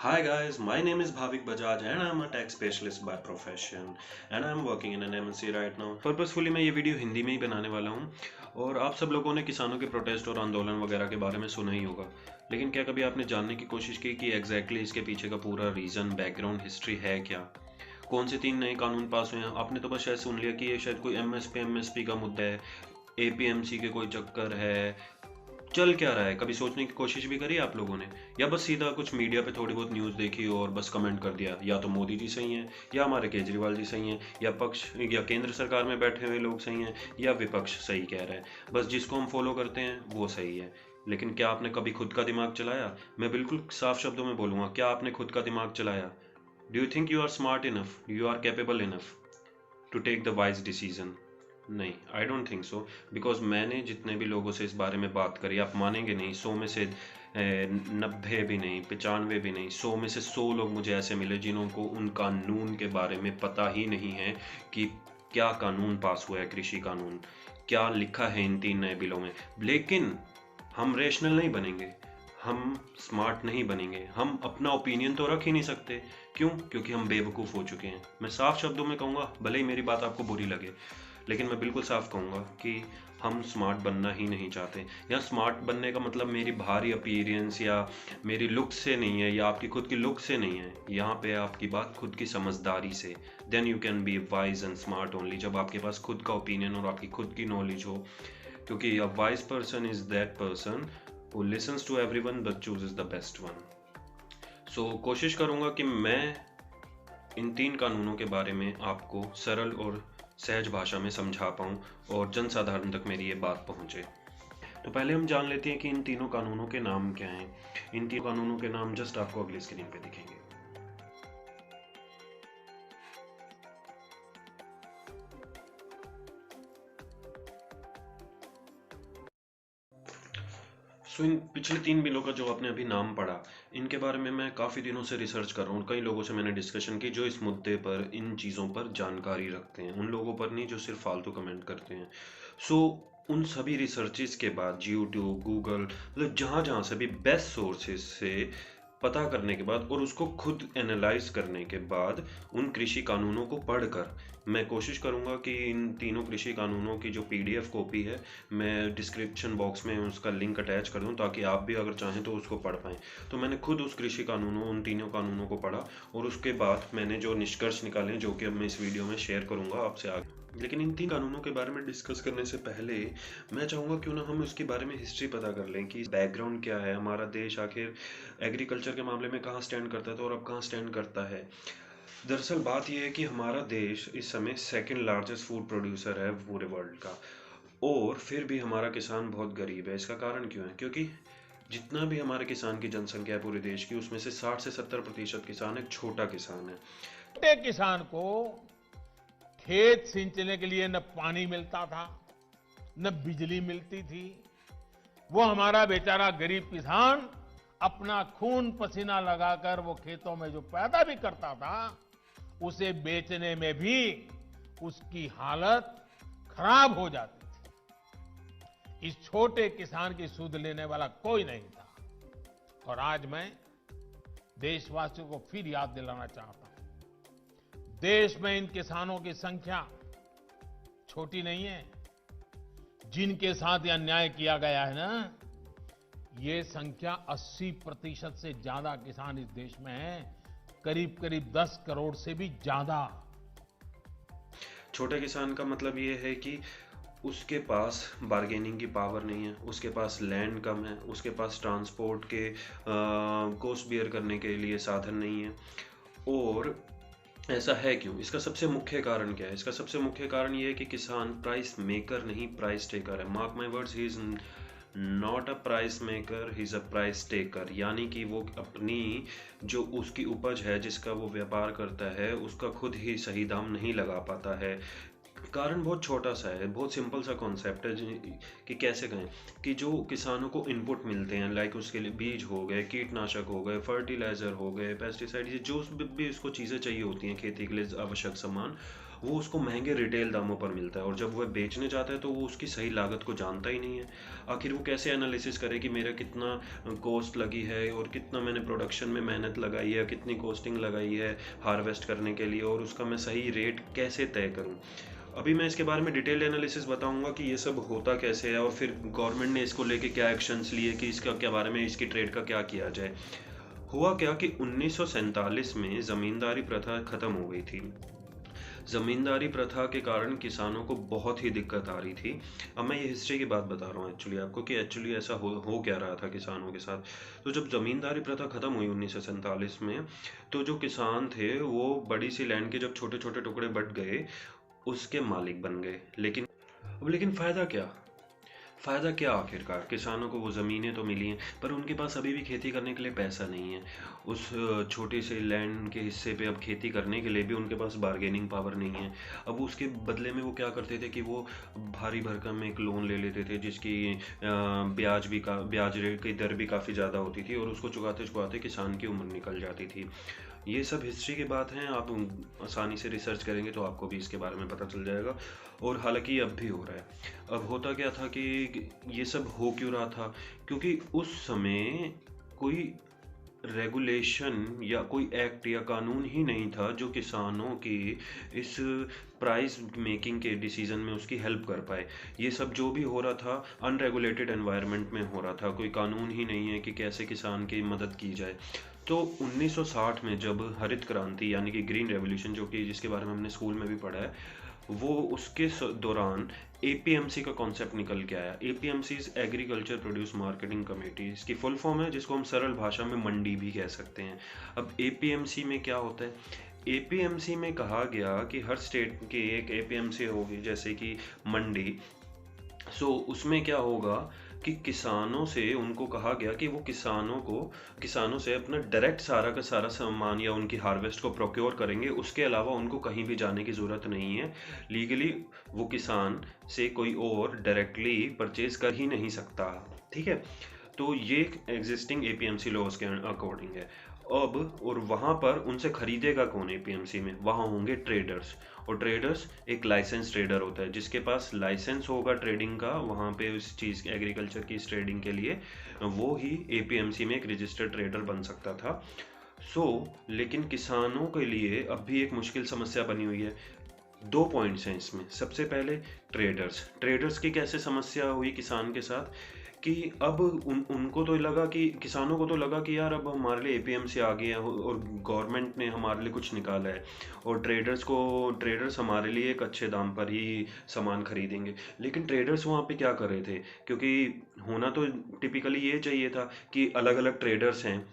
Hi guys, my name is Bhavik Bajaj and I'm a tech specialist by profession and I'm working in an MNC right now. Purposefully मैं ये video Hindi में ही बनाने वाला हूँ और आप सब लोगों ने किसानों के प्रोटेस्ट और आंदोलन वगैरह के बारे में सुना ही होगा, लेकिन क्या कभी आपने जानने की कोशिश की कि एग्जैक्टली इसके पीछे का पूरा रीज़न बैकग्राउंड हिस्ट्री है क्या? कौन से 3 नए कानून पास हुए हैं? आपने तो बस शायद सुन लिया कि ये शायद कोई एमएसपी का मुद्दा है, एपीएमसी के कोई चक्कर है, चल क्या रहा है? कभी सोचने की कोशिश भी करी आप लोगों ने, या बस सीधा कुछ मीडिया पे थोड़ी बहुत न्यूज़ देखी और बस कमेंट कर दिया या तो मोदी जी सही हैं या हमारे केजरीवाल जी सही हैं या पक्ष या केंद्र सरकार में बैठे हुए लोग सही हैं या विपक्ष सही कह रहा है, बस जिसको हम फॉलो करते हैं वो सही है। लेकिन क्या आपने कभी खुद का दिमाग चलाया? मैं बिल्कुल साफ शब्दों में बोलूँगा, क्या आपने खुद का दिमाग चलाया? Do you think you are smart enough, you are capable enough to take the wise decision? नहीं, I don't think so. Because मैंने जितने भी लोगों से इस बारे में बात करी, आप मानेंगे नहीं, 100 में से 90 भी नहीं, 95 भी नहीं, 100 में से 100 लोग मुझे ऐसे मिले जिन्होंने उन कानून के बारे में पता ही नहीं है कि क्या कानून पास हुआ है, कृषि कानून क्या लिखा है इन 3 नए बिलों में। लेकिन हम रेशनल नहीं बनेंगे, हम स्मार्ट नहीं बनेंगे, हम अपना ओपिनियन तो रख ही नहीं सकते। क्यों? क्योंकि हम बेवकूफ़ हो चुके हैं। मैं साफ शब्दों में कहूँगा, भले ही मेरी बात आपको बुरी लगे, लेकिन मैं बिल्कुल साफ कहूँगा कि हम स्मार्ट बनना ही नहीं चाहते। या स्मार्ट बनने का मतलब मेरी बाहरी अपीयरेंस या मेरी लुक से नहीं है या आपकी खुद की लुक से नहीं है, यहाँ पे आपकी बात खुद की समझदारी से। Then you can be wise and smart only, जब आपके पास खुद का ओपिनियन और आपकी खुद की नॉलेज हो। क्योंकि a wise person is that person who listens to everyone but chooses the best one. So कोशिश करूँगा कि मैं इन 3 कानूनों के बारे में आपको सरल और सहज भाषा में समझा पाऊँ और जनसाधारण तक मेरी ये बात पहुँचे। तो पहले हम जान लेते हैं कि इन 3 कानूनों के नाम क्या हैं। इन 3 कानूनों के नाम जस्ट आपको अगली स्क्रीन पे दिखेंगे। सो इन पिछले 3 बिलों का जो आपने अभी नाम पढ़ा, इनके बारे में मैं काफ़ी दिनों से रिसर्च कर रहा हूँ। कई लोगों से मैंने डिस्कशन की जो इस मुद्दे पर, इन चीज़ों पर जानकारी रखते हैं, उन लोगों पर नहीं जो सिर्फ फालतू कमेंट करते हैं। सो उन सभी रिसर्चेस के बाद यूट्यूब, गूगल, मतलब जहाँ जहाँ से भी बेस्ट सोर्सेज से पता करने के बाद और उसको खुद एनालाइज करने के बाद उन कृषि कानूनों को पढ़कर मैं कोशिश करूंगा कि इन 3 कृषि कानूनों की जो पीडीएफ कॉपी है मैं डिस्क्रिप्शन बॉक्स में उसका लिंक अटैच कर दूं, ताकि आप भी अगर चाहें तो उसको पढ़ पाएँ। तो मैंने खुद उस कृषि कानूनों, उन 3 कानूनों को पढ़ा और उसके बाद मैंने जो निष्कर्ष निकाले, जो कि अब मैं इस वीडियो में शेयर करूंगा आपसे आगे। लेकिन इन 3 कानूनों के बारे में डिस्कस करने से पहले मैं चाहूँगा क्यों ना हम उसके बारे में हिस्ट्री पता कर लें कि बैकग्राउंड क्या है, हमारा देश आखिर एग्रीकल्चर के मामले में कहाँ स्टैंड करता था और अब कहाँ स्टैंड करता है। दरअसल बात यह है कि हमारा देश इस समय सेकंड लार्जेस्ट फूड प्रोड्यूसर है पूरे वर्ल्ड का, और फिर भी हमारा किसान बहुत गरीब है। इसका कारण क्यों है? क्योंकि जितना भी हमारे किसान की जनसंख्या है पूरे देश की, उसमें से 60 से 70% किसान एक छोटा किसान है। छोटे किसान को खेत सींचने के लिए न पानी मिलता था, न बिजली मिलती थी। वो हमारा बेचारा गरीब किसान अपना खून पसीना लगाकर वो खेतों में जो पैदा भी करता था, उसे बेचने में भी उसकी हालत खराब हो जाती थी। इस छोटे किसान की सुध लेने वाला कोई नहीं था। और आज मैं देशवासियों को फिर याद दिलाना चाहता हूं, देश में इन किसानों की संख्या छोटी नहीं है। जिनके साथ यह अन्याय किया गया है ना, ये संख्या 80% से ज्यादा किसान इस देश में हैं, करीब करीब 10 करोड़ से भी ज्यादा। छोटे किसान का मतलब ये है कि उसके पास बार्गेनिंग की पावर नहीं है, उसके पास लैंड कम है, उसके पास ट्रांसपोर्ट के कॉस्ट बियर करने के लिए साधन नहीं है। और ऐसा है क्यों? इसका सबसे मुख्य कारण क्या है? इसका सबसे मुख्य कारण ये है कि किसान प्राइस मेकर नहीं, प्राइस टेकर है। Mark my words, he is not a price maker, he is a price taker. यानी कि वो अपनी जो उसकी उपज है, जिसका वो व्यापार करता है, उसका खुद ही सही दाम नहीं लगा पाता है। कारण बहुत छोटा सा है, बहुत सिंपल सा कॉन्सेप्ट है कि कैसे कहें कि जो किसानों को इनपुट मिलते हैं, लाइक उसके लिए बीज हो गए, कीटनाशक हो गए, फर्टिलाइज़र हो गए, पेस्टिसाइड, जो भी इसको चीज़ें चाहिए होती हैं खेती के लिए आवश्यक सामान, वो उसको महंगे रिटेल दामों पर मिलता है, और जब वह बेचने जाता है तो वो उसकी सही लागत को जानता ही नहीं है। आखिर वो कैसे एनालिसिस करे कि मेरा कितना कॉस्ट लगी है और कितना मैंने प्रोडक्शन में मेहनत लगाई है, कितनी कॉस्टिंग लगाई है हार्वेस्ट करने के लिए, और उसका मैं सही रेट कैसे तय करूँ। अभी मैं इसके बारे में डिटेल एनालिसिस बताऊंगा कि ये सब होता कैसे है, और फिर गवर्नमेंट ने इसको लेके क्या एक्शंस लिए कि इसका क्या बारे में, इसकी ट्रेड का क्या किया जाए। हुआ क्या कि 1947 में ज़मींदारी प्रथा ख़त्म हो गई थी। ज़मींदारी प्रथा के कारण किसानों को बहुत ही दिक्कत आ रही थी। अब मैं ये हिस्ट्री की बात बता रहा हूँ एक्चुअली आपको कि एक्चुअली ऐसा हो क्या रहा था किसानों के साथ। तो जब ज़मींदारी प्रथा ख़त्म हुई 1947 में, तो जो किसान थे वो बड़ी सी लैंड के जब छोटे छोटे टुकड़े बट गए उसके मालिक बन गए। लेकिन फ़ायदा क्या आखिरकार? किसानों को वो ज़मीनें तो मिली हैं, पर उनके पास अभी भी खेती करने के लिए पैसा नहीं है। उस छोटे से लैंड के हिस्से पे अब खेती करने के लिए भी उनके पास बार्गेनिंग पावर नहीं है। अब उसके बदले में वो क्या करते थे कि वो भारी भरकम एक लोन ले लेते थे, जिसकी ब्याज रेट की दर भी काफ़ी ज़्यादा होती थी, और उसको चुकाते चुकाते किसान की उम्र निकल जाती थी। ये सब हिस्ट्री की बात है, आप आसानी से रिसर्च करेंगे तो आपको भी इसके बारे में पता चल जाएगा। और हालांकि अब भी हो रहा है। अब होता क्या था कि ये सब हो क्यों रहा था? क्योंकि उस समय कोई रेगुलेशन या कोई एक्ट या कानून ही नहीं था जो किसानों की इस प्राइस मेकिंग के डिसीजन में उसकी हेल्प कर पाए। ये सब जो भी हो रहा था अनरेगुलेटेड एनवायरनमेंट में हो रहा था, कोई कानून ही नहीं है कि कैसे किसान की मदद की जाए। तो 1960 में जब हरित क्रांति यानी कि ग्रीन रेवोल्यूशन, जो कि जिसके बारे में हमने स्कूल में भी पढ़ा है, वो उसके दौरान एपीएमसी का कॉन्सेप्ट निकल के आया। APMC is agriculture produce marketing committee, इसकी फुल फॉर्म है जिसको हम सरल भाषा में मंडी भी कह सकते हैं। अब एपीएमसी में क्या होता है? एपीएमसी में कहा गया कि हर स्टेट की एक एपीएमसी होगी, जैसे कि मंडी। सो उसमें क्या होगा कि किसानों से उनको कहा गया कि वो किसानों से अपना डायरेक्ट सारा का सारा सामान या उनकी हार्वेस्ट को प्रोक्योर करेंगे। उसके अलावा उनको कहीं भी जाने की ज़रूरत नहीं है। लीगली वो किसान से कोई और डायरेक्टली परचेज कर ही नहीं सकता। ठीक है, तो ये एग्जिस्टिंग एपीएमसी लॉज के अकॉर्डिंग है। अब और वहाँ पर उनसे खरीदेगा कौन एपीएमसी में? वहाँ होंगे ट्रेडर्स, और ट्रेडर्स एक लाइसेंस ट्रेडर होता है जिसके पास लाइसेंस होगा ट्रेडिंग का, वहाँ पे उस चीज़ एग्रीकल्चर की इस ट्रेडिंग के लिए वो ही एपीएमसी में एक रजिस्टर्ड ट्रेडर बन सकता था। लेकिन किसानों के लिए अब भी एक मुश्किल समस्या बनी हुई है। 2 पॉइंट्स हैं इसमें। सबसे पहले ट्रेडर्स की कैसे समस्या हुई किसान के साथ कि अब उनको तो लगा कि किसानों को तो लगा कि यार अब हमारे लिए एपीएमसी आ गया है और गवर्नमेंट ने हमारे लिए कुछ निकाला है, और ट्रेडर्स हमारे लिए एक अच्छे दाम पर ही सामान खरीदेंगे। लेकिन ट्रेडर्स वहाँ पे क्या कर रहे थे? क्योंकि होना तो टिपिकली ये चाहिए था कि अलग अलग ट्रेडर्स हैं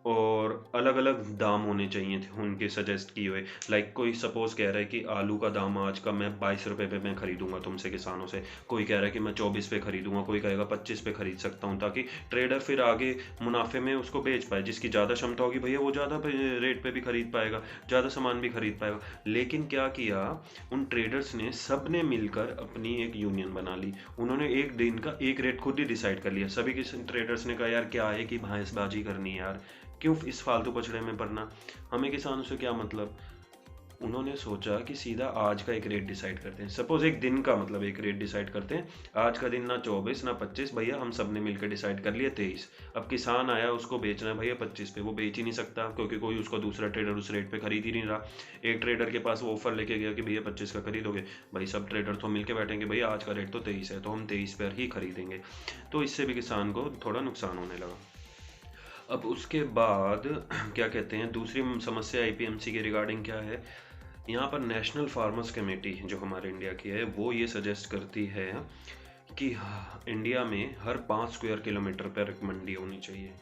और अलग अलग दाम होने चाहिए थे उनके सजेस्ट किए हुए। लाइक कोई सपोज कह रहा है कि आलू का दाम आज का मैं 22 रुपये पे मैं खरीदूंगा तुमसे किसानों से, कोई कह रहा है कि मैं 24 पे खरीदूंगा, कोई कहेगा 25 पे खरीद सकता हूँ, ताकि ट्रेडर फिर आगे मुनाफे में उसको बेच पाए। जिसकी ज़्यादा क्षमता होगी भैया वो ज़्यादा रेट पे भी खरीद पाएगा, ज़्यादा सामान भी खरीद पाएगा। लेकिन क्या किया उन ट्रेडर्स ने? सब ने मिलकर अपनी एक यूनियन बना ली। उन्होंने एक दिन का एक रेट खुद ही डिसाइड कर लिया। सभी ट्रेडर्स ने कहा यार क्या है कि भैंसबाजी करनी है यार, क्यों इस फालतू पचड़े में पड़ना, हमें किसानों से क्या मतलब। उन्होंने सोचा कि सीधा आज का एक रेट डिसाइड करते हैं। सपोज एक दिन का मतलब एक रेट डिसाइड करते हैं। आज का दिन ना 24 ना 25, भैया हम सब ने मिलकर डिसाइड कर लिया 23। अब किसान आया, उसको बेचना है भैया 25 पे, वो बेच ही नहीं सकता क्योंकि कोई उसको दूसरा ट्रेडर उस रेट पे खरीद ही नहीं रहा। एक ट्रेडर के पास वो ऑफर लेके गया कि भैया 25 का खरीदोगे, भाई सब ट्रेडर तो मिलकर बैठेंगे भैया आज का रेट तो 23 है तो हम 23 पर ही खरीदेंगे। तो इससे भी किसान को थोड़ा नुकसान होने लगा। अब उसके बाद क्या कहते हैं, दूसरी समस्या एपीएमसी के रिगार्डिंग क्या है, यहाँ पर नेशनल फार्मर्स कमेटी जो हमारे इंडिया की है वो ये सजेस्ट करती है कि इंडिया में हर 5 स्क्वायर किलोमीटर पर एक मंडी होनी चाहिए।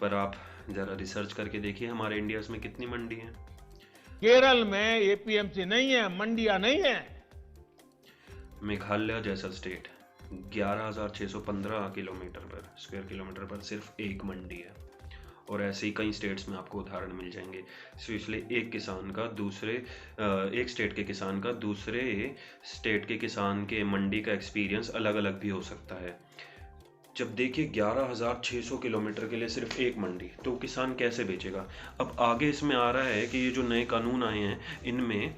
पर आप ज़रा रिसर्च करके देखिए हमारे इंडिया में कितनी मंडी है। केरल में एपीएमसी नहीं है, मंडियां नहीं है। मेघालय जैसा स्टेट 11,615 स्क्वायर किलोमीटर पर सिर्फ एक मंडी है, और ऐसे ही कई स्टेट्स में आपको उदाहरण मिल जाएंगे। इसलिए एक स्टेट के किसान का दूसरे स्टेट के किसान के मंडी का एक्सपीरियंस अलग अलग भी हो सकता है। जब देखिए 11,600 किलोमीटर के लिए सिर्फ एक मंडी, तो किसान कैसे बेचेगा? अब आगे इसमें आ रहा है कि ये जो नए कानून आए हैं इनमें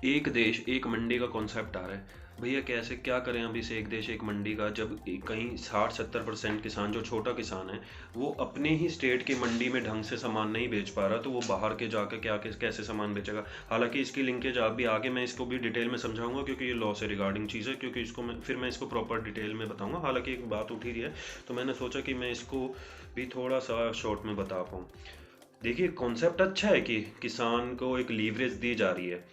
एक देश एक मंडी का कॉन्सेप्ट आ रहा है। भैया कैसे क्या करें अभी से एक देश एक मंडी का, जब कहीं 60-70% किसान जो छोटा किसान है वो अपने ही स्टेट की मंडी में ढंग से सामान नहीं बेच पा रहा, तो वो बाहर के जाकर क्या कैसे सामान बेचेगा। हालांकि इसकी लिंकेज अभी आगे मैं इसको भी डिटेल में समझाऊंगा, क्योंकि ये लॉ से रिगार्डिंग चीज़ है, क्योंकि इसको मैं इसको प्रॉपर डिटेल में बताऊंगा। हालांकि एक बात उठी रही है तो मैंने सोचा कि मैं इसको भी थोड़ा सा शॉर्ट में बता पाऊँ। देखिए कॉन्सेप्ट अच्छा है कि किसान को एक लीवरेज दी जा रही है।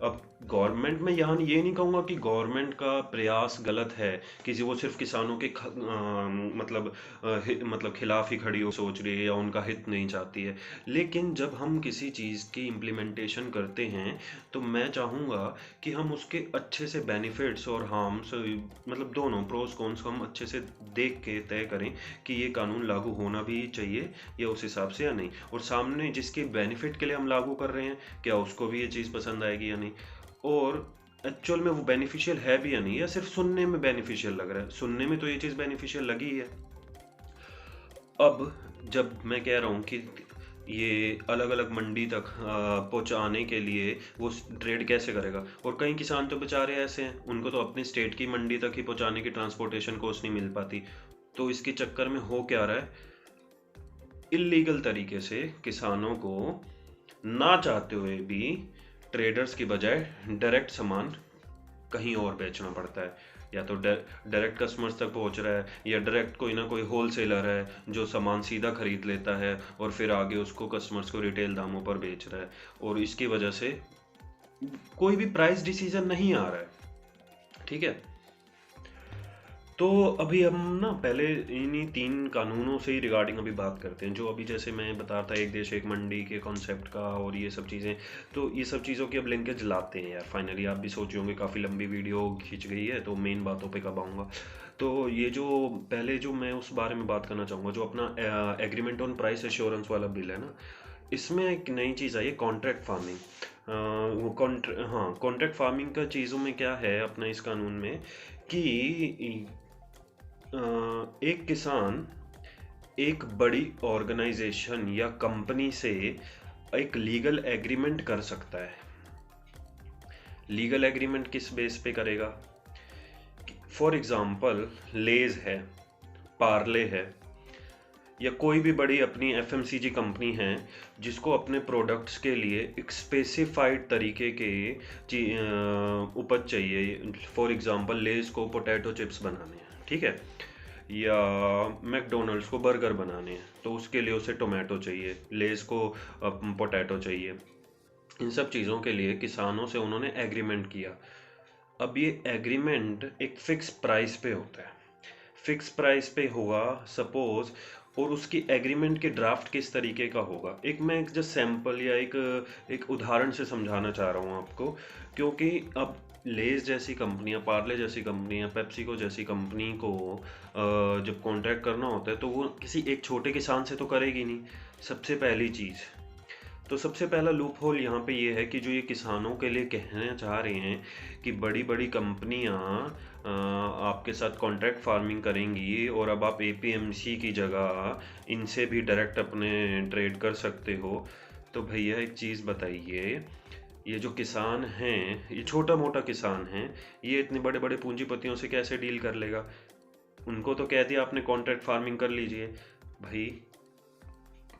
अब गवर्नमेंट में यहाँ ये नहीं कहूँगा कि गवर्नमेंट का प्रयास गलत है कि वो सिर्फ किसानों के मतलब खिलाफ ही खड़ी हो सोच रही है या उनका हित नहीं चाहती है। लेकिन जब हम किसी चीज़ की इम्प्लीमेंटेशन करते हैं तो मैं चाहूँगा कि हम उसके अच्छे से बेनिफिट्स और हार्म्स मतलब दोनों प्रोस कॉन्स को हम अच्छे से देख के तय करें कि ये कानून लागू होना भी चाहिए या उस हिसाब से या नहीं, और सामने जिसके बेनिफिट के लिए हम लागू कर रहे हैं क्या उसको भी ये चीज़ पसंद आएगी या नहीं, और एक्चुअल में वो बेनिफिशियल है भी या नहीं, या सिर्फ सुनने में बेनिफिशियल लग रहा है। सुनने में तो ये चीज़ बेनिफिशियल लगी ही है। अब जब मैं कह रहा हूँ कि ये अलग अलग मंडी तक पहुँचाने के लिए वो ट्रेड कैसे करेगा, और कई किसान तो बेचारे ऐसे हैं उनको तो अपनी स्टेट की मंडी तक ही पहुँचाने की ट्रांसपोर्टेशन कॉस्ट नहीं मिल पाती। तो इसके चक्कर में हो क्या रहा है, इलीगल तरीके से किसानों को ना चाहते हुए भी ट्रेडर्स की बजाय डायरेक्ट सामान कहीं और बेचना पड़ता है, या तो डायरेक्ट कस्टमर्स तक पहुंच रहा है, या डायरेक्ट कोई ना कोई होलसेलर है जो सामान सीधा खरीद लेता है और फिर आगे उसको कस्टमर्स को रिटेल दामों पर बेच रहा है, और इसकी वजह से कोई भी प्राइस डिसीजन नहीं आ रहा है। ठीक है, तो अभी हम ना पहले इन्हीं 3 कानूनों से ही रिगार्डिंग अभी बात करते हैं, जो अभी जैसे मैं बता रहा था एक देश एक मंडी के कॉन्सेप्ट का और ये सब चीज़ें। तो ये सब चीज़ों की अब लिंकेज लाते हैं यार। फाइनली आप भी सोचे होंगे काफ़ी लंबी वीडियो खींच गई है, तो मेन बातों पे कब आऊँगा। तो ये जो पहले जो मैं उस बारे में बात करना चाहूँगा, जो अपना एग्रीमेंट ऑन प्राइस एश्योरेंस वाला बिल है ना, इसमें एक नई चीज़ आई है कॉन्ट्रैक्ट फार्मिंग। कॉन्ट्रैक्ट फार्मिंग का चीज़ों में क्या है अपना इस कानून में कि एक किसान एक बड़ी ऑर्गेनाइजेशन या कंपनी से एक लीगल एग्रीमेंट कर सकता है। लीगल एग्रीमेंट किस बेस पे करेगा? फॉर एग्जांपल लेज है, पार्ले है, या कोई भी बड़ी अपनी एफएमसीजी कंपनी है जिसको अपने प्रोडक्ट्स के लिए एक स्पेसिफाइड तरीके के उपज चाहिए। फॉर एग्जांपल लेज को पोटैटो चिप्स बनाने हैं, ठीक है, या मैकडोनल्ड्स को बर्गर बनाने हैं तो उसके लिए उसे टोमेटो चाहिए, लेज को पोटैटो चाहिए। इन सब चीज़ों के लिए किसानों से उन्होंने एग्रीमेंट किया। अब ये एग्रीमेंट एक फिक्स प्राइस पे होता है, फिक्स प्राइस पे होगा सपोज, और उसकी एग्रीमेंट के ड्राफ्ट किस तरीके का होगा, एक मैं एक जस्ट सैंपल या एक उदाहरण से समझाना चाह रहा हूँ आपको। क्योंकि अब लेज जैसी कंपनियां, पार्ले जैसी कंपनियां, पेप्सिको जैसी कंपनी को जब कॉन्ट्रैक्ट करना होता है तो वो किसी एक छोटे किसान से तो करेगी नहीं, सबसे पहली चीज़। तो सबसे पहला लूप होल यहाँ पे ये है कि जो ये किसानों के लिए कहना चाह रहे हैं कि बड़ी बड़ी कंपनियाँ आपके साथ कॉन्ट्रैक्ट फार्मिंग करेंगी और अब आप एपीएमसी की जगह इनसे भी डायरेक्ट अपने ट्रेड कर सकते हो। तो भैया एक चीज़ बताइए, ये जो किसान हैं, ये छोटा मोटा किसान हैं, ये इतने बड़े बड़े पूंजीपतियों से कैसे डील कर लेगा? उनको तो कह दिया आपने कॉन्ट्रैक्ट फार्मिंग कर लीजिए। भाई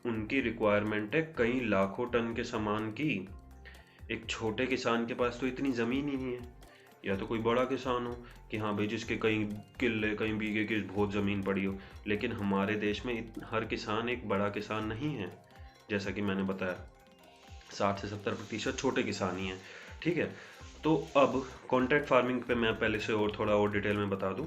उनकी रिक्वायरमेंट है कई लाखों टन के सामान की, एक छोटे किसान के पास तो इतनी ज़मीन ही नहीं है। या तो कोई बड़ा किसान हो कि हाँ भाई जिसके कई किले कई बीघे की बहुत ज़मीन पड़ी हो, लेकिन हमारे देश में हर किसान एक बड़ा किसान नहीं है। जैसा कि मैंने बताया 60 से 70% छोटे किसान ही हैं, ठीक है। तो अब कॉन्ट्रैक्ट फार्मिंग पे मैं पहले से और थोड़ा और डिटेल में बता दूं।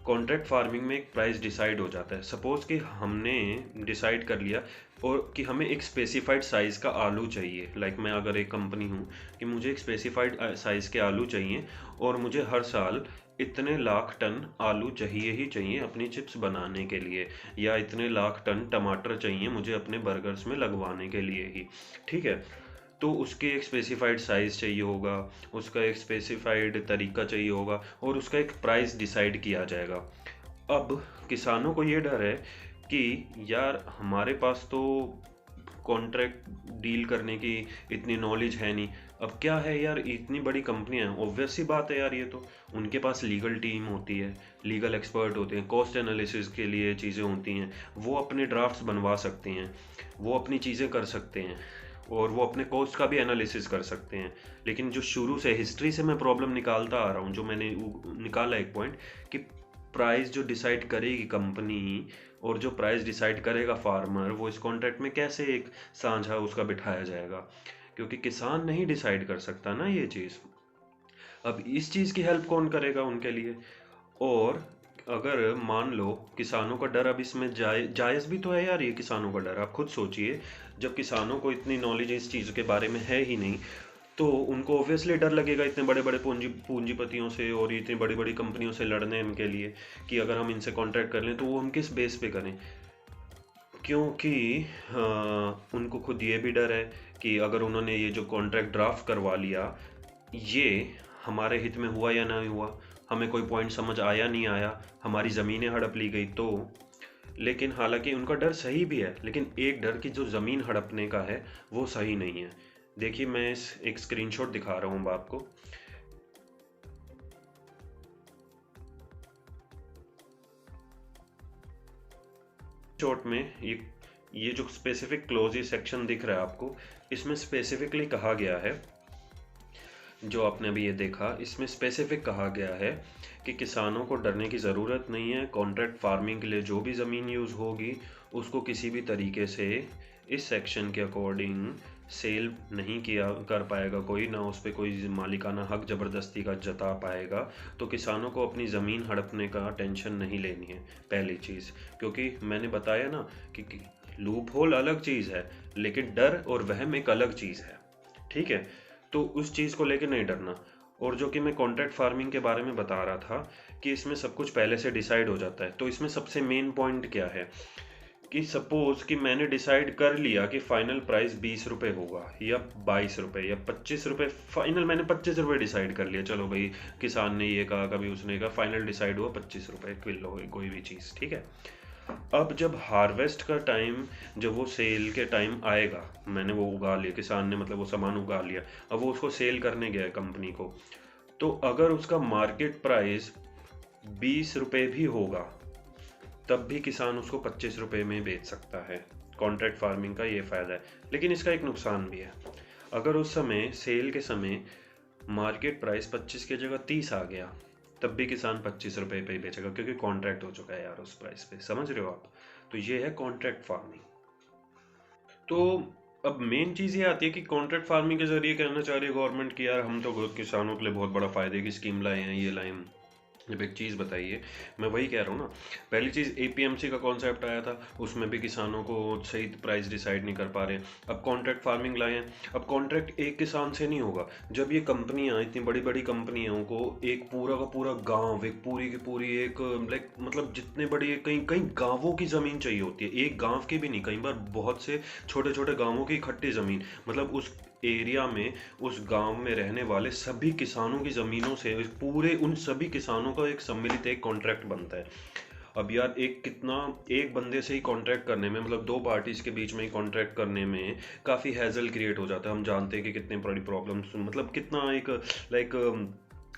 कॉन्ट्रैक्ट फार्मिंग में एक प्राइस डिसाइड हो जाता है। सपोज कि हमने डिसाइड कर लिया और कि हमें एक स्पेसिफाइड साइज़ का आलू चाहिए। लाइक मैं अगर एक कंपनी हूँ कि मुझे एक स्पेसिफाइड साइज़ के आलू चाहिए और मुझे हर साल इतने लाख टन आलू चाहिए ही चाहिए अपनी चिप्स बनाने के लिए, या इतने लाख टन टमाटर चाहिए मुझे अपने बर्गर्स में लगवाने के लिए ही, ठीक है। तो उसके एक स्पेसिफाइड साइज़ चाहिए होगा, उसका एक स्पेसिफाइड तरीका चाहिए होगा और उसका एक प्राइस डिसाइड किया जाएगा। अब किसानों को ये डर है कि यार हमारे पास तो कॉन्ट्रैक्ट डील करने की इतनी नॉलेज है नहीं, अब क्या है यार, इतनी बड़ी कंपनियां हैं, ऑब्वियस सी बात है यार, ये तो उनके पास लीगल टीम होती है, लीगल एक्सपर्ट होते हैं, कॉस्ट एनालिसिस के लिए चीज़ें होती हैं, वो अपने ड्राफ्ट्स बनवा सकते हैं, वो अपनी चीज़ें कर सकते हैं, और वो अपने कॉस्ट का भी एनालिसिस कर सकते हैं। लेकिन जो शुरू से हिस्ट्री से मैं प्रॉब्लम निकालता आ रहा हूँ, जो मैंने निकाला एक पॉइंट, कि प्राइस जो डिसाइड करेगी कंपनी और जो प्राइस डिसाइड करेगा फार्मर, वो इस कॉन्ट्रैक्ट में कैसे एक साझा उसका बिठाया जाएगा, क्योंकि किसान नहीं डिसाइड कर सकता ना ये चीज़। अब इस चीज़ की हेल्प कौन करेगा उनके लिए? और अगर मान लो किसानों का डर अब इसमें जायज़ भी तो है यार, ये किसानों का डर आप खुद सोचिए, जब किसानों को इतनी नॉलेज इस चीज़ के बारे में है ही नहीं, तो उनको ऑब्वियसली डर लगेगा इतने बड़े बड़े पूंजीपतियों से और इतनी बड़ी बड़ी कंपनियों से लड़ने इनके लिए, कि अगर हम इनसे कॉन्ट्रैक्ट कर लें तो वो हम किस बेस पे करें। क्योंकि उनको खुद ये भी डर है कि अगर उन्होंने ये जो कॉन्ट्रैक्ट ड्राफ्ट करवा लिया, ये हमारे हित में हुआ या नहीं हुआ, हमें कोई पॉइंट समझ आया नहीं आया, हमारी ज़मीनें हड़प ली गई तो। लेकिन हालांकि उनका डर सही भी है, लेकिन एक डर की जो ज़मीन हड़पने का है वो सही नहीं है। देखिए मैं एक स्क्रीनशॉट दिखा रहा हूँ आपको। शॉट में ये जो स्पेसिफिक क्लोज सेक्शन दिख रहा है आपको, इसमें स्पेसिफिकली कहा गया है, जो आपने अभी ये देखा, इसमें स्पेसिफिक कहा गया है कि किसानों को डरने की ज़रूरत नहीं है। कॉन्ट्रैक्ट फार्मिंग के लिए जो भी ज़मीन यूज़ होगी उसको किसी भी तरीके से इस सेक्शन के अकॉर्डिंग सेल नहीं किया कर पाएगा कोई, ना उस पर कोई मालिकाना हक ज़बरदस्ती का जता पाएगा। तो किसानों को अपनी ज़मीन हड़पने का टेंशन नहीं लेनी है, पहली चीज़। क्योंकि मैंने बताया ना कि लूप होल अलग चीज़ है, लेकिन डर और वहम एक अलग चीज़ है, ठीक है? तो उस चीज़ को लेकर नहीं डरना। और जो कि मैं कॉन्ट्रैक्ट फार्मिंग के बारे में बता रहा था कि इसमें सब कुछ पहले से डिसाइड हो जाता है। तो इसमें सबसे मेन पॉइंट क्या है कि सपोज कि मैंने डिसाइड कर लिया कि फाइनल प्राइस 20 रुपये होगा या 22 रुपये या 25 रुपये, फाइनल मैंने 25 रुपये डिसाइड कर लिया, चलो भाई किसान ने ये कहा, कभी उसने कहा, फाइनल डिसाइड हुआ 25 रुपये किलो कोई भी चीज़, ठीक है? अब जब हार्वेस्ट का टाइम, जब वो सेल के टाइम आएगा, मैंने वो उगा लिया, किसान ने मतलब वो सामान उगा लिया, अब वो उसको सेल करने गया कंपनी को, तो अगर उसका मार्केट प्राइस 20 रुपये भी होगा तब भी किसान उसको 25 रुपये में बेच सकता है। कॉन्ट्रैक्ट फार्मिंग का ये फ़ायदा है। लेकिन इसका एक नुकसान भी है, अगर उस समय सेल के समय मार्केट प्राइस 25 की जगह 30 आ गया, तब भी किसान 25 रुपये पे ही बेचेगा, क्योंकि कॉन्ट्रैक्ट हो चुका है यार उस प्राइस पे। समझ रहे हो आप? तो ये है कॉन्ट्रैक्ट फार्मिंग। तो अब मेन चीज़ ये आती है कि कॉन्ट्रैक्ट फार्मिंग के जरिए कहना चाह रही है गवर्नमेंट की यार हम तो किसानों के लिए बहुत बड़ा फ़ायदे की स्कीम लाए हैं, ये लाए हैं। जब एक चीज़ बताइए, मैं वही कह रहा हूँ ना, पहली चीज़ एपीएमसी का कॉन्सेप्ट आया था, उसमें भी किसानों को सही प्राइस डिसाइड नहीं कर पा रहे। अब कॉन्ट्रैक्ट फार्मिंग लाए हैं, अब कॉन्ट्रैक्ट एक किसान से नहीं होगा। जब ये कंपनियां, इतनी बड़ी बड़ी कंपनियों को एक पूरा का पूरा गांव, एक पूरी की पूरी एक लाइक मतलब जितने बड़ी कई कई गांवों की ज़मीन चाहिए होती है, एक गांव की भी नहीं, कई बार बहुत से छोटे छोटे गांवों की इकट्ठी ज़मीन, मतलब उस एरिया में, उस गांव में रहने वाले सभी किसानों की ज़मीनों से पूरे उन सभी किसानों का एक सम्मिलित एक कॉन्ट्रैक्ट बनता है। अब यार एक बंदे से ही कॉन्ट्रैक्ट करने में, मतलब दो पार्टीज के बीच में ही कॉन्ट्रैक्ट करने में काफ़ी हैजल क्रिएट हो जाता है। हम जानते हैं कि कितने बड़ी प्रॉब्लम्स, मतलब कितना एक लाइक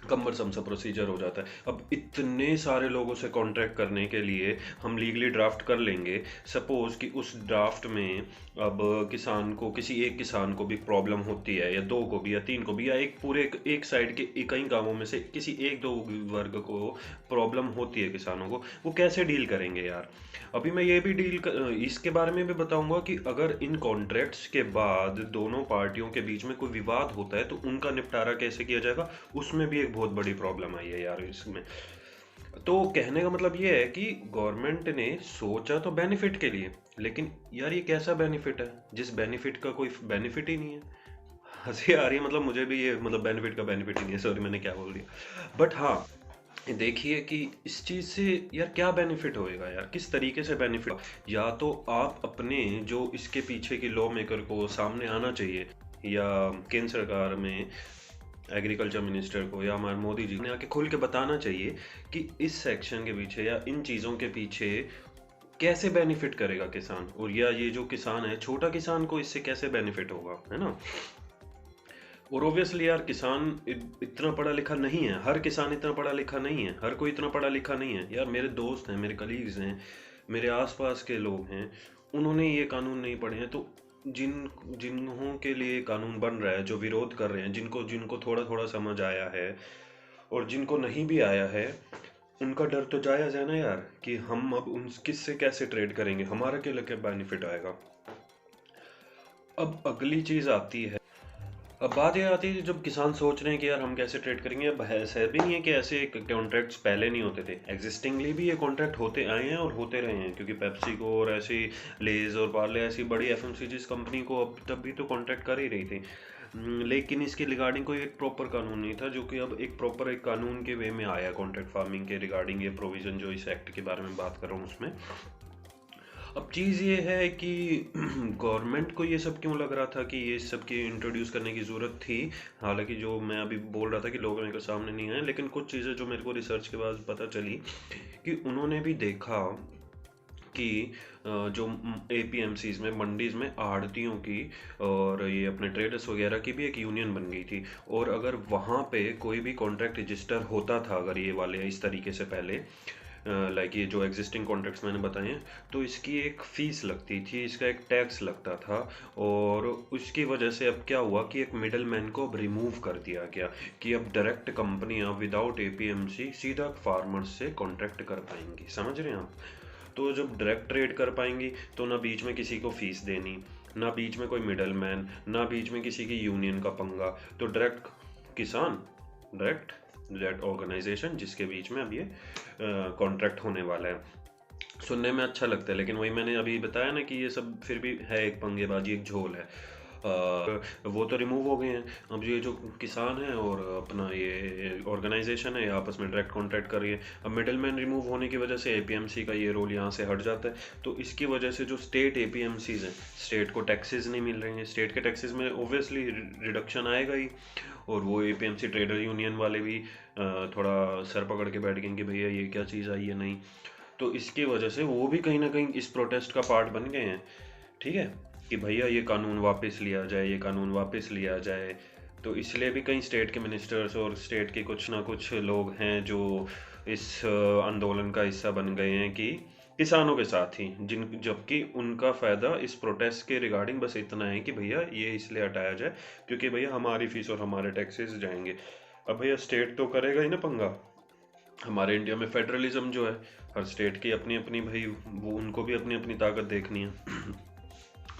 कम्बरसम सा प्रोसीजर हो जाता है। अब इतने सारे लोगों से कॉन्ट्रैक्ट करने के लिए हम लीगली ड्राफ्ट कर लेंगे, सपोज कि उस ड्राफ्ट में अब किसान को, किसी एक किसान को भी प्रॉब्लम होती है, या दो को भी, या तीन को भी, या एक साइड के कई गांवों में से किसी एक दो वर्ग को प्रॉब्लम होती है किसानों को, वो कैसे डील करेंगे यार? अभी मैं ये भी इसके बारे में भी बताऊंगा कि अगर इन कॉन्ट्रैक्ट्स के बाद दोनों पार्टियों के बीच में कोई विवाद होता है तो उनका निपटारा कैसे किया जाएगा, उसमें भी एक बहुत बड़ी प्रॉब्लम आई है यार इसमें। तो कहने का मतलब ये है कि गवर्नमेंट ने सोचा तो बेनिफिट के लिए, लेकिन यार ये कैसा बेनिफिट है जिस बेनिफिट का कोई बेनिफिट ही नहीं है। हंसी आ रही है, मतलब मुझे भी ये, मतलब बेनिफिट का बेनिफिट ही नहीं है, सॉरी मैंने क्या बोल दिया। बट हाँ, देखिए कि इस चीज़ से यार क्या बेनिफिट होएगा यार, किस तरीके से बेनिफिट, या तो आप अपने जो इसके पीछे की लॉ मेकर को सामने आना चाहिए, या केंद्र सरकार में एग्रीकल्चर मिनिस्टर को या हमारे मोदी जी ने आके खुल के बताना चाहिए कि इस सेक्शन के पीछे या इन चीज़ों के पीछे कैसे बेनिफिट करेगा किसान, और या ये जो किसान है, छोटा किसान को इससे कैसे बेनिफिट होगा, है ना? और ऑब्वियसली यार किसान इतना पढ़ा लिखा नहीं है, हर किसान इतना पढ़ा लिखा नहीं है, हर कोई इतना पढ़ा लिखा नहीं है यार। मेरे दोस्त हैं, मेरे कलीग्स हैं, मेरे आसपास के लोग हैं, उन्होंने ये कानून नहीं पढ़े हैं। तो जिन्हों के लिए कानून बन रहा है, जो विरोध कर रहे हैं, जिनको जिनको थोड़ा थोड़ा समझ आया है और जिनको नहीं भी आया है, उनका डर तो जायज़ है ना यार, कि हम अब उन किससे कैसे ट्रेड करेंगे, हमारा क्या बेनिफिट आएगा। अब अगली चीज़ आती है, अब बात ये आती है जब किसान सोच रहे हैं कि यार हम कैसे ट्रेड करेंगे। अब ऐसा भी नहीं है कि ऐसे कॉन्ट्रैक्ट्स पहले नहीं होते थे, एग्जिस्टिंगली भी ये कॉन्ट्रैक्ट होते आए हैं और होते रहे हैं, क्योंकि पेप्सी को और ऐसी लेज और पार्ले ऐसी बड़ी एफएमसीजी कंपनी को अब तब भी तो कॉन्ट्रैक्ट कर ही रही थी। लेकिन इसके रिगार्डिंग कोई एक प्रॉपर कानून नहीं था, जो कि अब एक प्रॉपर एक कानून के वे में आया कॉन्ट्रैक्ट फार्मिंग के रिगार्डिंग, ये प्रोविज़न जो इस एक्ट के बारे में बात कर रहा हूँ उसमें। अब चीज़ ये है कि गवर्नमेंट को ये सब क्यों लग रहा था कि ये सब की इंट्रोड्यूस करने की ज़रूरत थी। हालांकि जो मैं अभी बोल रहा था कि लोग मेरे सामने नहीं आए, लेकिन कुछ चीज़ें जो मेरे को रिसर्च के बाद पता चली कि उन्होंने भी देखा कि जो एपीएमसीज में, मंडीज़ में आड़तियों की और ये अपने ट्रेडर्स वगैरह की भी एक यूनियन बन गई थी। और अगर वहाँ पे कोई भी कॉन्ट्रैक्ट रजिस्टर होता था, अगर ये वाले इस तरीके से पहले लाइक ये जो एग्जिस्टिंग कॉन्ट्रैक्ट्स मैंने बताए हैं, तो इसकी एक फ़ीस लगती थी, इसका एक टैक्स लगता था। और उसकी वजह से अब क्या हुआ कि एक मिडल मैन को अब रिमूव कर दिया गया कि अब डायरेक्ट कंपनियां विदाउट एपीएमसी सीधा फार्मर्स से कॉन्ट्रैक्ट कर पाएंगी। समझ रहे हैं आप? तो जब डायरेक्ट ट्रेड कर पाएंगी तो ना बीच में किसी को फीस देनी, ना बीच में कोई मिडल मैन, ना बीच में किसी की यूनियन का पंगा। तो डायरेक्ट किसान, डायरेक्ट दैट ऑर्गेनाइजेशन जिसके बीच में अब ये कॉन्ट्रैक्ट होने वाला है। सुनने में अच्छा लगता है, लेकिन वही मैंने अभी बताया ना कि ये सब फिर भी है एक पंगेबाजी, एक झोल है। वो तो रिमूव हो गए हैं। अब ये जो किसान है और अपना ये ऑर्गेनाइजेशन है, आपस में डायरेक्ट कॉन्ट्रैक्ट कर रही है। अब मिडल मैन रिमूव होने की वजह से एपीएमसी का ये रोल यहाँ से हट जाता है। तो इसकी वजह से जो स्टेट एपीएमसीज हैं, स्टेट को टैक्सेस नहीं मिल रहे हैं। स्टेट के टैक्सेस में ओब्वियसली रिडक्शन आएगा ही, और वो एपीएमसी ट्रेडर यूनियन वाले भी थोड़ा सर पकड़ के बैठ गए कि भैया ये क्या चीज़ आई है नहीं। तो इसकी वजह से वो भी कहीं ना कहीं इस प्रोटेस्ट का पार्ट बन गए हैं। ठीक है, कि भैया ये कानून वापस लिया जाए, ये कानून वापस लिया जाए। तो इसलिए भी कई स्टेट के मिनिस्टर्स और स्टेट के कुछ ना कुछ लोग हैं जो इस आंदोलन का हिस्सा बन गए हैं कि किसानों के साथ ही, जबकि उनका फ़ायदा इस प्रोटेस्ट के रिगार्डिंग बस इतना है कि भैया ये इसलिए हटाया जाए क्योंकि भैया हमारी फीस और हमारे टैक्सेस जाएंगे। अब भैया स्टेट तो करेगा ही ना पंगा। हमारे इंडिया में फेडरलिज्म जो है, हर स्टेट की अपनी अपनी, भाई वो उनको भी अपनी अपनी ताकत देखनी है।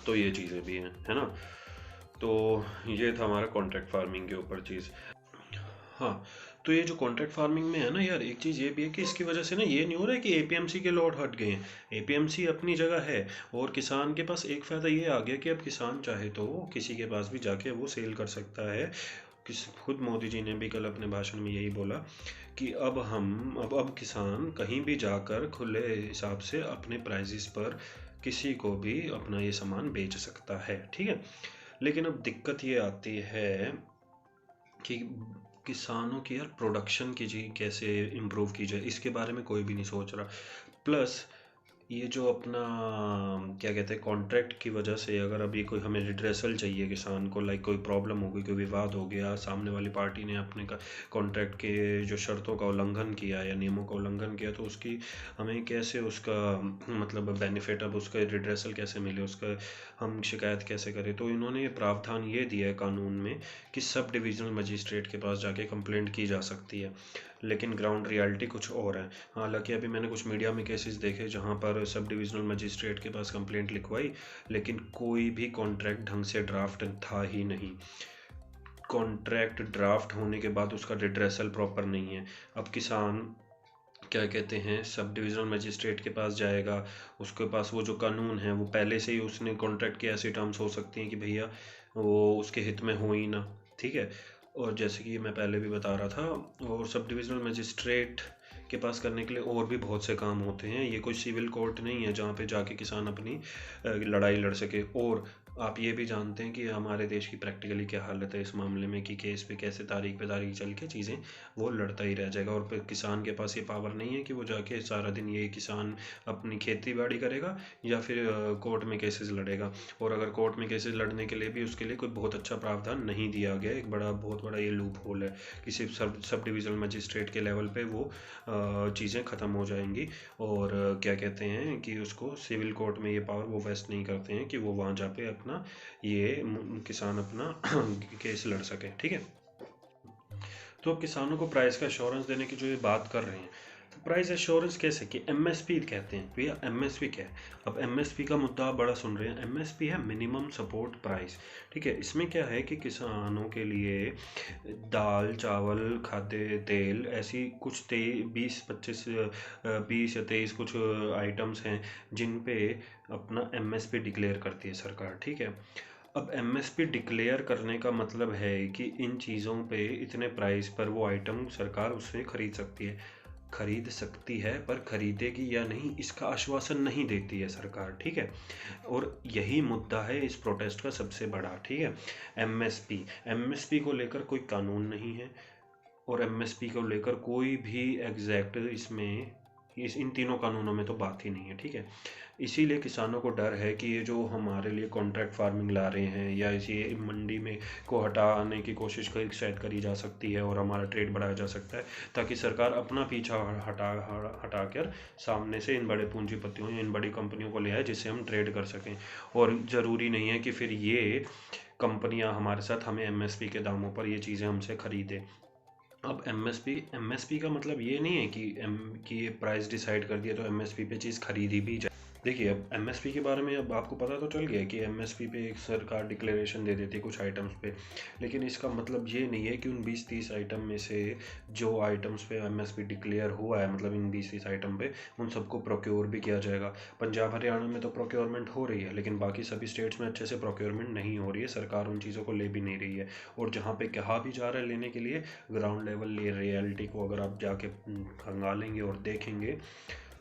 तो ये चीज़ें भी हैं, है ना। तो ये था हमारा कॉन्ट्रैक्ट फार्मिंग के ऊपर चीज़। हाँ, तो ये जो कॉन्ट्रैक्ट फार्मिंग में है ना यार, एक चीज़ ये भी है कि इसकी वजह से ना ये नहीं हो रहा है कि एपीएमसी के लॉट हट गए हैं। एपीएमसी अपनी जगह है, और किसान के पास एक फ़ायदा ये आ गया कि अब किसान चाहे तो किसी के पास भी जाके वो सेल कर सकता है। खुद मोदी जी ने भी कल अपने भाषण में यही बोला कि अब किसान कहीं भी जाकर खुले हिसाब से अपने प्राइजेस पर किसी को भी अपना ये सामान बेच सकता है। ठीक है, लेकिन अब दिक्कत ये आती है कि किसानों की यार प्रोडक्शन की जी कैसे इम्प्रूव की जाए, इसके बारे में कोई भी नहीं सोच रहा। प्लस ये जो अपना क्या कहते हैं, कॉन्ट्रैक्ट की वजह से अगर अभी कोई हमें रिड्रेसल चाहिए किसान को, लाइक कोई प्रॉब्लम हो गई, कोई विवाद हो गया, सामने वाली पार्टी ने अपने का कॉन्ट्रैक्ट के जो शर्तों का उल्लंघन किया या नियमों का उल्लंघन किया, तो उसकी हमें कैसे उसका मतलब बेनिफिट, अब उसका रिड्रेसल कैसे मिले, उसका हम शिकायत कैसे करें। तो इन्होंने प्रावधान ये दिया है कानून में कि सब डिविजनल मजिस्ट्रेट के पास जाके कंप्लेंट की जा सकती है, लेकिन ग्राउंड रियलिटी कुछ और है। हालांकि अभी मैंने कुछ मीडिया में केसेस देखे जहां पर सब डिविजनल मजिस्ट्रेट के पास कंप्लेंट लिखवाई, लेकिन कोई भी कॉन्ट्रैक्ट ढंग से ड्राफ्ट था ही नहीं। कॉन्ट्रैक्ट ड्राफ्ट होने के बाद उसका रिड्रेसल प्रॉपर नहीं है। अब किसान क्या कहते हैं, सब डिविजनल मजिस्ट्रेट के पास जाएगा, उसके पास वो जो कानून है वो पहले से ही उसने कॉन्ट्रैक्ट के ऐसे टर्म्स हो सकती हैं कि भैया वो उसके हित में हो ही ना। ठीक है, और जैसे कि मैं पहले भी बता रहा था, और सब डिविजनल मजिस्ट्रेट के पास करने के लिए और भी बहुत से काम होते हैं। ये कोई सिविल कोर्ट नहीं है जहाँ पे जाके किसान अपनी लड़ाई लड़ सके। और आप ये भी जानते हैं कि हमारे देश की प्रैक्टिकली क्या हालत है इस मामले में, कि केस पे कैसे तारीख पे तारीख चल के चीज़ें वो लड़ता ही रह जाएगा। और फिर किसान के पास ये पावर नहीं है कि वो जाके सारा दिन ये किसान अपनी खेती बाड़ी करेगा या फिर कोर्ट में केसेस लड़ेगा। और अगर कोर्ट में केसेस लड़ने के लिए भी उसके लिए कोई बहुत अच्छा प्रावधान नहीं दिया गया, एक बहुत बड़ा ये लूप होल है कि सिर्फ सब डिविजनल मजिस्ट्रेट के लेवल पे वो चीज़ें ख़त्म हो जाएंगी। और क्या कहते हैं कि उसको सिविल कोर्ट में ये पावर वो वेस्ट नहीं करते हैं कि वो वहाँ जा पे अपना ये किसान अपना केस लड़ सके। ठीक है, तो अब किसानों को प्राइस का एश्योरेंस देने की जो ये बात कर रहे हैं, तो प्राइस एश्योरेंस कैसे कि एमएसपी कहते हैं। भैया एमएसपी क्या है? अब एमएसपी का मुद्दा आप बड़ा सुन रहे हैं। एमएसपी है मिनिमम सपोर्ट प्राइस। ठीक है, इसमें क्या है कि किसानों के लिए दाल चावल खाद्य तेल ऐसी कुछ 20 या 23 कुछ आइटम्स हैं जिन पे अपना एमएसपी डिक्लेयर करती है सरकार। ठीक है, अब एमएसपी डिक्लेयर करने का मतलब है कि इन चीज़ों पे इतने प्राइस पर वो आइटम सरकार उससे खरीद सकती है, पर खरीदेगी या नहीं इसका आश्वासन नहीं देती है सरकार। ठीक है, और यही मुद्दा है इस प्रोटेस्ट का सबसे बड़ा। ठीक है, एमएसपी को लेकर कोई कानून नहीं है और एमएसपी को लेकर कोई भी एग्जैक्ट इसमें इन तीनों कानूनों में तो बात ही नहीं है। ठीक है, इसीलिए किसानों को डर है कि ये जो हमारे लिए कॉन्ट्रैक्ट फार्मिंग ला रहे हैं या ये मंडी में को हटाने की कोशिश शायद करी जा सकती है और हमारा ट्रेड बढ़ाया जा सकता है, ताकि सरकार अपना पीछा हटा कर सामने से इन बड़े पूंजीपतियों इन बड़ी कंपनियों को ले आए जिससे हम ट्रेड कर सकें। और ज़रूरी नहीं है कि फिर ये कंपनियां हमारे साथ हमें एमएसपी के दामों पर ये चीज़ें हमसे खरीदें। अब एमएसपी का मतलब ये नहीं है कि ये प्राइस डिसाइड कर दिया तो एमएसपी पे चीज़ खरीदी भी जाए। देखिए, अब एमएसपी के बारे में अब आपको पता तो चल गया कि एमएसपी पे एक सरकार डिक्लेरेशन दे देती है कुछ आइटम्स पे, लेकिन इसका मतलब ये नहीं है कि उन 20-30 आइटम में से जो आइटम्स पे एमएसपी डिक्लेयर हुआ है, मतलब इन 20-30 आइटम पे उन सबको प्रोक्योर भी किया जाएगा। पंजाब हरियाणा में तो प्रोक्योरमेंट हो रही है, लेकिन बाकी सभी स्टेट्स में अच्छे से प्रोक्योरमेंट नहीं हो रही है, सरकार उन चीज़ों को ले भी नहीं रही है। और जहाँ पे कहा भी जा रहा है लेने के लिए, ग्राउंड लेवल रियलिटी को अगर आप जाके खंगालेंगे और देखेंगे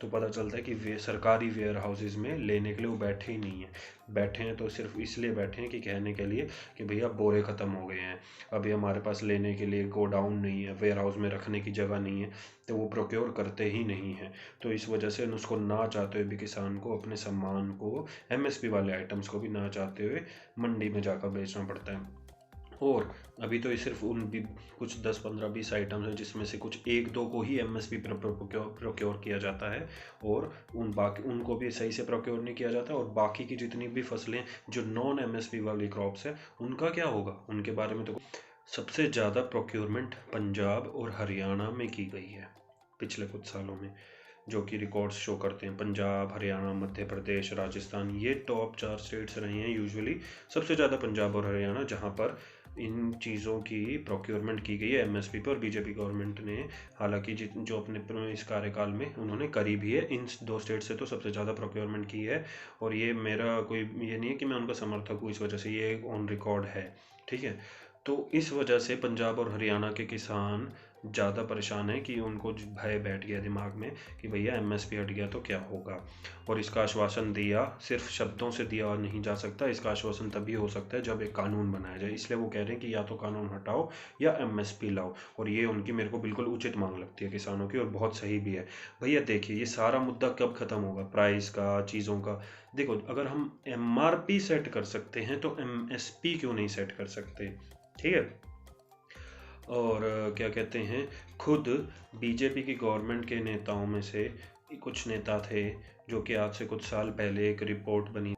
तो पता चलता है कि वे सरकारी वेयर हाउसेज में लेने के लिए वो बैठे ही नहीं हैं। बैठे हैं तो सिर्फ इसलिए बैठे हैं कि कहने के लिए कि भैया बोरे ख़त्म हो गए हैं, अभी हमारे पास लेने के लिए गोडाउन नहीं है, वेयर हाउस में रखने की जगह नहीं है, तो वो प्रोक्योर करते ही नहीं हैं। तो इस वजह से उसको ना चाहते हुए भी किसान को अपने सामान को एमएसपी वाले आइटम्स को भी ना चाहते हुए मंडी में जाकर बेचना पड़ता है। और अभी तो ये सिर्फ कुछ 10-15-20 आइटम्स हैं जिसमें से कुछ 1-2 को ही एमएसपी पर प्रोक्योर किया जाता है और उनको भी सही से प्रोक्योर नहीं किया जाता। और बाकी की जितनी भी फसलें जो नॉन एमएसपी वाली क्रॉप्स है उनका क्या होगा, उनके बारे में तो सबसे ज़्यादा प्रोक्योरमेंट पंजाब और हरियाणा में की गई है पिछले कुछ सालों में, जो कि रिकॉर्ड्स शो करते हैं। पंजाब, हरियाणा, मध्य प्रदेश, राजस्थान, ये टॉप 4 स्टेट्स रही हैं यूजुअली। सबसे ज़्यादा पंजाब और हरियाणा, जहाँ पर इन चीज़ों की प्रोक्योरमेंट की गई है एमएसपी पर। बीजेपी गवर्नमेंट ने हालांकि जो अपने इस कार्यकाल में उन्होंने करी भी है, इन 2 स्टेट से तो सबसे ज़्यादा प्रोक्योरमेंट की है। और ये मेरा कोई ये नहीं है कि मैं उनका समर्थक हूँ, इस वजह से ये ऑन रिकॉर्ड है। ठीक है, तो इस वजह से पंजाब और हरियाणा के किसान ज़्यादा परेशान है कि उनको भय बैठ गया दिमाग में कि भैया एमएसपी हट गया तो क्या होगा। और इसका आश्वासन दिया, सिर्फ शब्दों से दिया नहीं जा सकता, इसका आश्वासन तभी हो सकता है जब एक कानून बनाया जाए। इसलिए वो कह रहे हैं कि या तो कानून हटाओ या एमएसपी लाओ। और ये उनकी मेरे को बिल्कुल उचित मांग लगती है किसानों की, और बहुत सही भी है। भैया देखिए, ये सारा मुद्दा कब खत्म होगा प्राइस का, चीज़ों का? देखो, अगर हम एमआरपी सेट कर सकते हैं तो एमएसपी क्यों नहीं सेट कर सकते? ठीक है, और क्या कहते हैं, खुद बीजेपी की गवर्नमेंट के नेताओं में से कुछ नेता थे जो कि आज से कुछ साल पहले एक रिपोर्ट बनी,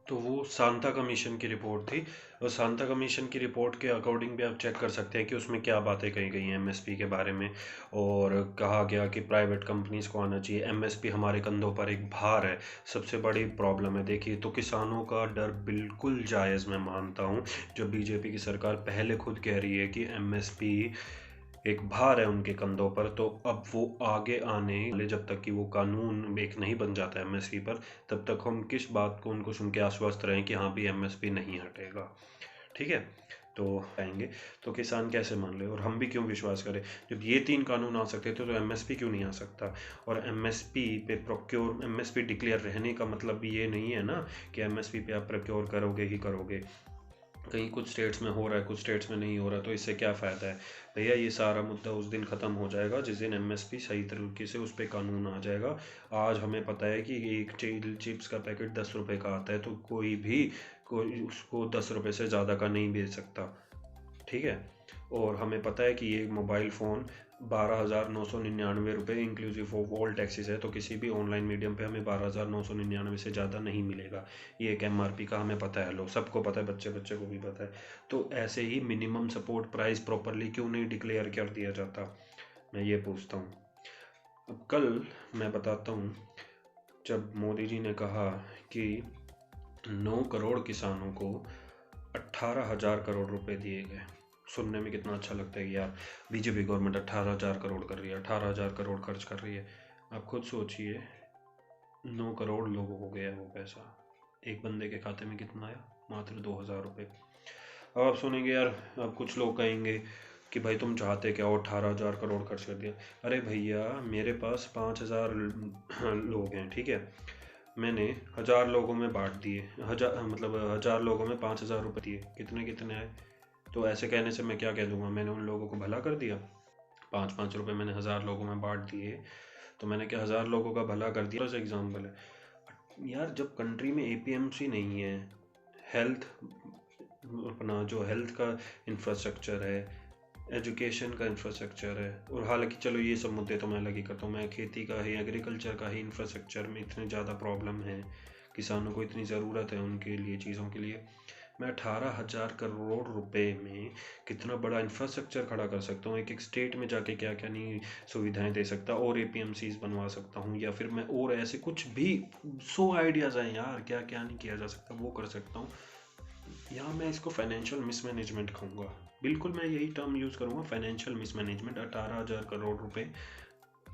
तो वो सांता कमीशन की रिपोर्ट थी। और सांता कमीशन की रिपोर्ट के अकॉर्डिंग भी आप चेक कर सकते हैं कि उसमें क्या बातें कही गई हैं एमएसपी के बारे में। और कहा गया कि प्राइवेट कंपनीज को आना चाहिए, एमएसपी हमारे कंधों पर एक भार है, सबसे बड़ी प्रॉब्लम है। देखिए, तो किसानों का डर बिल्कुल जायज़ मैं मानता हूँ। जो बीजेपी की सरकार पहले खुद कह रही है कि एमएसपी एक भार है उनके कंधों पर, तो अब वो आगे आने वाले, जब तक कि वो कानून एक नहीं बन जाता एमएसपी पर, तब तक हम किस बात को उनको सुन के आश्वस्त रहें कि हाँ भी एमएसपी नहीं हटेगा। ठीक है, तो आएंगे, तो किसान कैसे मान ले, और हम भी क्यों विश्वास करें। जब ये 3 कानून आ सकते थे तो एमएसपी क्यों नहीं आ सकता। और एमएसपी पे प्रोक्योर, एमएसपी डिक्लेयर रहने का मतलब ये नहीं है ना कि एमएसपी पे आप प्रोक्योर करोगे ही करोगे। कहीं कुछ स्टेट्स में हो रहा है, कुछ स्टेट्स में नहीं हो रहा, तो इससे क्या फ़ायदा है भैया। ये सारा मुद्दा उस दिन ख़त्म हो जाएगा जिस दिन एमएसपी सही तरीके से उस पर कानून आ जाएगा। आज हमें पता है कि एक चिप्स का पैकेट 10 रुपये का आता है, तो कोई उसको 10 रुपये से ज़्यादा का नहीं बेच सकता, ठीक है। और हमें पता है कि ये मोबाइल फ़ोन 12,999 रुपये इंक्लूसिव ऑफ ऑल टैक्सेस है, तो किसी भी ऑनलाइन मीडियम पे हमें 12,999 से ज़्यादा नहीं मिलेगा। ये एक एमआरपी का हमें पता है, लो सबको पता है, बच्चे बच्चे को भी पता है। तो ऐसे ही मिनिमम सपोर्ट प्राइस प्रॉपरली क्यों नहीं डिक्लेयर कर दिया जाता, मैं ये पूछता हूँ। अब कल मैं बताता हूँ, जब मोदी जी ने कहा कि 9 करोड़ किसानों को 18,000 करोड़ रुपए दिए गए, सुनने में कितना अच्छा लगता है कि यार बीजेपी गवर्नमेंट 18,000 करोड़ कर रही है, 18,000 करोड़ खर्च कर रही है। आप खुद सोचिए, 9 करोड़ लोगों को गया वो पैसा, एक बंदे के खाते में कितना आया, मात्र 2,000 रुपये। अब आप सुनेंगे यार, अब कुछ लोग कहेंगे कि भाई तुम चाहते क्या हो, 18,000 करोड़ खर्च कर दिया। अरे भैया, मेरे पास 5,000 लोग हैं, ठीक है, मैंने 1,000 लोगों में बांट दिए, 1,000 लोगों में 5,000 रुपये दिए, कितने कितने आए। तो ऐसे कहने से मैं क्या कह दूंगा, मैंने उन लोगों को भला कर दिया। 5-5 रुपये मैंने 1,000 लोगों में बांट दिए, तो मैंने क्या 1,000 लोगों का भला कर दिया। बस एग्जाम्पल है यार, जब कंट्री में एपीएमसी नहीं है, हेल्थ, अपना जो हेल्थ का इंफ्रास्ट्रक्चर है, एजुकेशन का इंफ्रास्ट्रक्चर है, और हालांकि चलो ये सब मुद्दे तो मैं अलग ही करता हूँ, मैं खेती का ही, एग्रीकल्चर का ही इंफ्रास्ट्रक्चर में इतनी ज़्यादा प्रॉब्लम है, किसानों को इतनी ज़रूरत है उनके लिए चीज़ों के लिए, मैं 18,000 करोड़ रुपए में कितना बड़ा इंफ्रास्ट्रक्चर खड़ा कर सकता हूँ। एक एक स्टेट में जाके क्या क्या नहीं सुविधाएं दे सकता, और एपीएमसीज बनवा सकता हूँ, या फिर मैं और ऐसे कुछ भी 100 आइडियाज़ हैं यार, क्या क्या नहीं किया जा सकता वो कर सकता हूँ। या मैं इसको फाइनेंशियल मिसमैनेजमेंट कहूँगा, बिल्कुल मैं यही टर्म यूज़ करूँगा, फाइनेंशियल मिसमैनेजमेंट। 18,000 करोड़ रुपए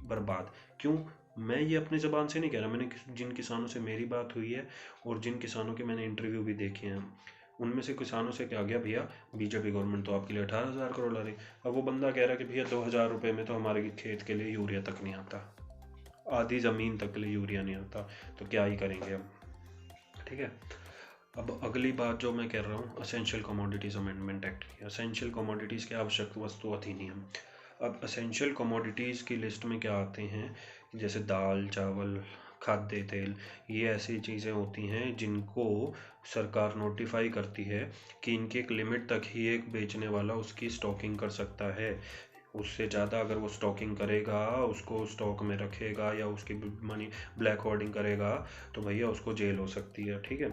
बर्बाद क्यों। मैं ये अपनी ज़बान से नहीं कह रहा, मैंने जिन किसानों से मेरी बात हुई है और जिन किसानों के मैंने इंटरव्यू भी देखे हैं, उनमें से किसानों से क्या गया, भैया बीजेपी गवर्नमेंट तो आपके लिए 18,000 करोड़ ला रही। अब वो बंदा कह रहा है कि भैया 2,000 रुपये में तो हमारे खेत के लिए यूरिया तक नहीं आता, आधी ज़मीन तक के लिए यूरिया नहीं आता, तो क्या ही करेंगे हम, ठीक है। अब अगली बात जो मैं कह रहा हूँ, असेंशियल कमोडिटीज़ अमेंडमेंट एक्ट की। असेंशियल कमोडिटीज़ के आवश्यक वस्तु अधिनियम। अब असेंशियल कमोडिटीज़ की लिस्ट में क्या आते हैं, जैसे दाल, चावल, खाद्य तेल, ये ऐसी चीज़ें होती हैं जिनको सरकार नोटिफाई करती है कि इनकी एक लिमिट तक ही एक बेचने वाला उसकी स्टॉकिंग कर सकता है। उससे ज़्यादा अगर वो स्टॉकिंग करेगा, उसको स्टॉक में रखेगा या उसकी मनी ब्लैक होर्डिंग करेगा, तो भैया उसको जेल हो सकती है, ठीक है।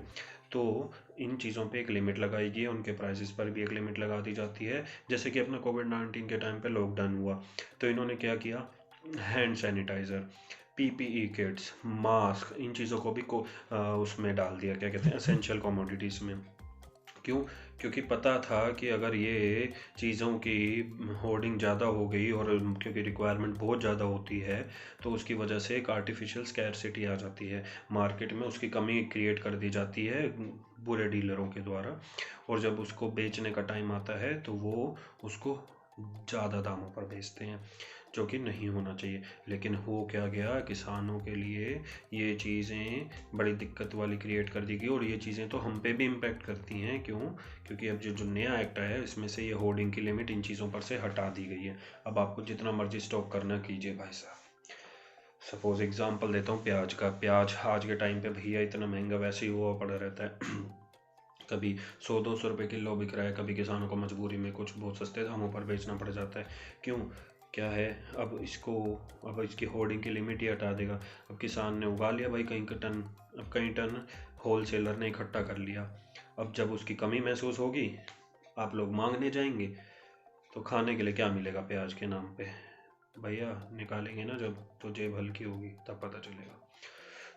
तो इन चीज़ों पे एक लिमिट लगाएगी, उनके प्राइसेस पर भी एक लिमिट लगा दी जाती है। जैसे कि अपना कोविड-19 के टाइम पे लॉकडाउन हुआ, तो इन्होंने क्या किया, hand sanitiser, PPE kits, mask, इन चीज़ों को भी उसमें डाल दिया, क्या कहते हैं, एसेंशियल कमोडिटीज़ में। क्यों, क्योंकि पता था कि अगर ये चीज़ों की होर्डिंग ज़्यादा हो गई और क्योंकि रिक्वायरमेंट बहुत ज़्यादा होती है, तो उसकी वजह से एक आर्टिफिशियल स्कैरसिटी आ जाती है मार्केट में, उसकी कमी क्रिएट कर दी जाती है बुरे डीलरों के द्वारा, और जब उसको बेचने का टाइम आता है तो वो उसको ज़्यादा दामों पर बेचते हैं, जो कि नहीं होना चाहिए। लेकिन हो क्या गया, किसानों के लिए ये चीज़ें बड़ी दिक्कत वाली क्रिएट कर दी गई, और ये चीज़ें तो हम पे भी इम्पेक्ट करती हैं। क्यों, क्योंकि अब जो नया एक्ट आया है इसमें से ये होर्डिंग की लिमिट इन चीज़ों पर से हटा दी गई है। अब आपको जितना मर्जी स्टॉक करना कीजिए भाई साहब। सपोज एग्जांपल देता हूँ प्याज का, प्याज आज के टाइम पे भैया इतना महंगा वैसे ही हुआ पड़ा रहता है कभी 100-200 रुपये किलो बिक रहा है, कभी किसानों को मजबूरी में कुछ बहुत सस्ते दामों पर बेचना पड़ जाता है। क्यों, क्या है, अब इसकी होर्डिंग की लिमिट ही हटा देगा। अब किसान ने उगा लिया भाई कहीं का टन, अब कई टन होलसेलर ने इकट्ठा कर लिया, अब जब उसकी कमी महसूस होगी, आप लोग मांगने जाएंगे, तो खाने के लिए क्या मिलेगा प्याज के नाम पे, भैया निकालेंगे ना जब, तो जेब हल्की होगी तब पता चलेगा।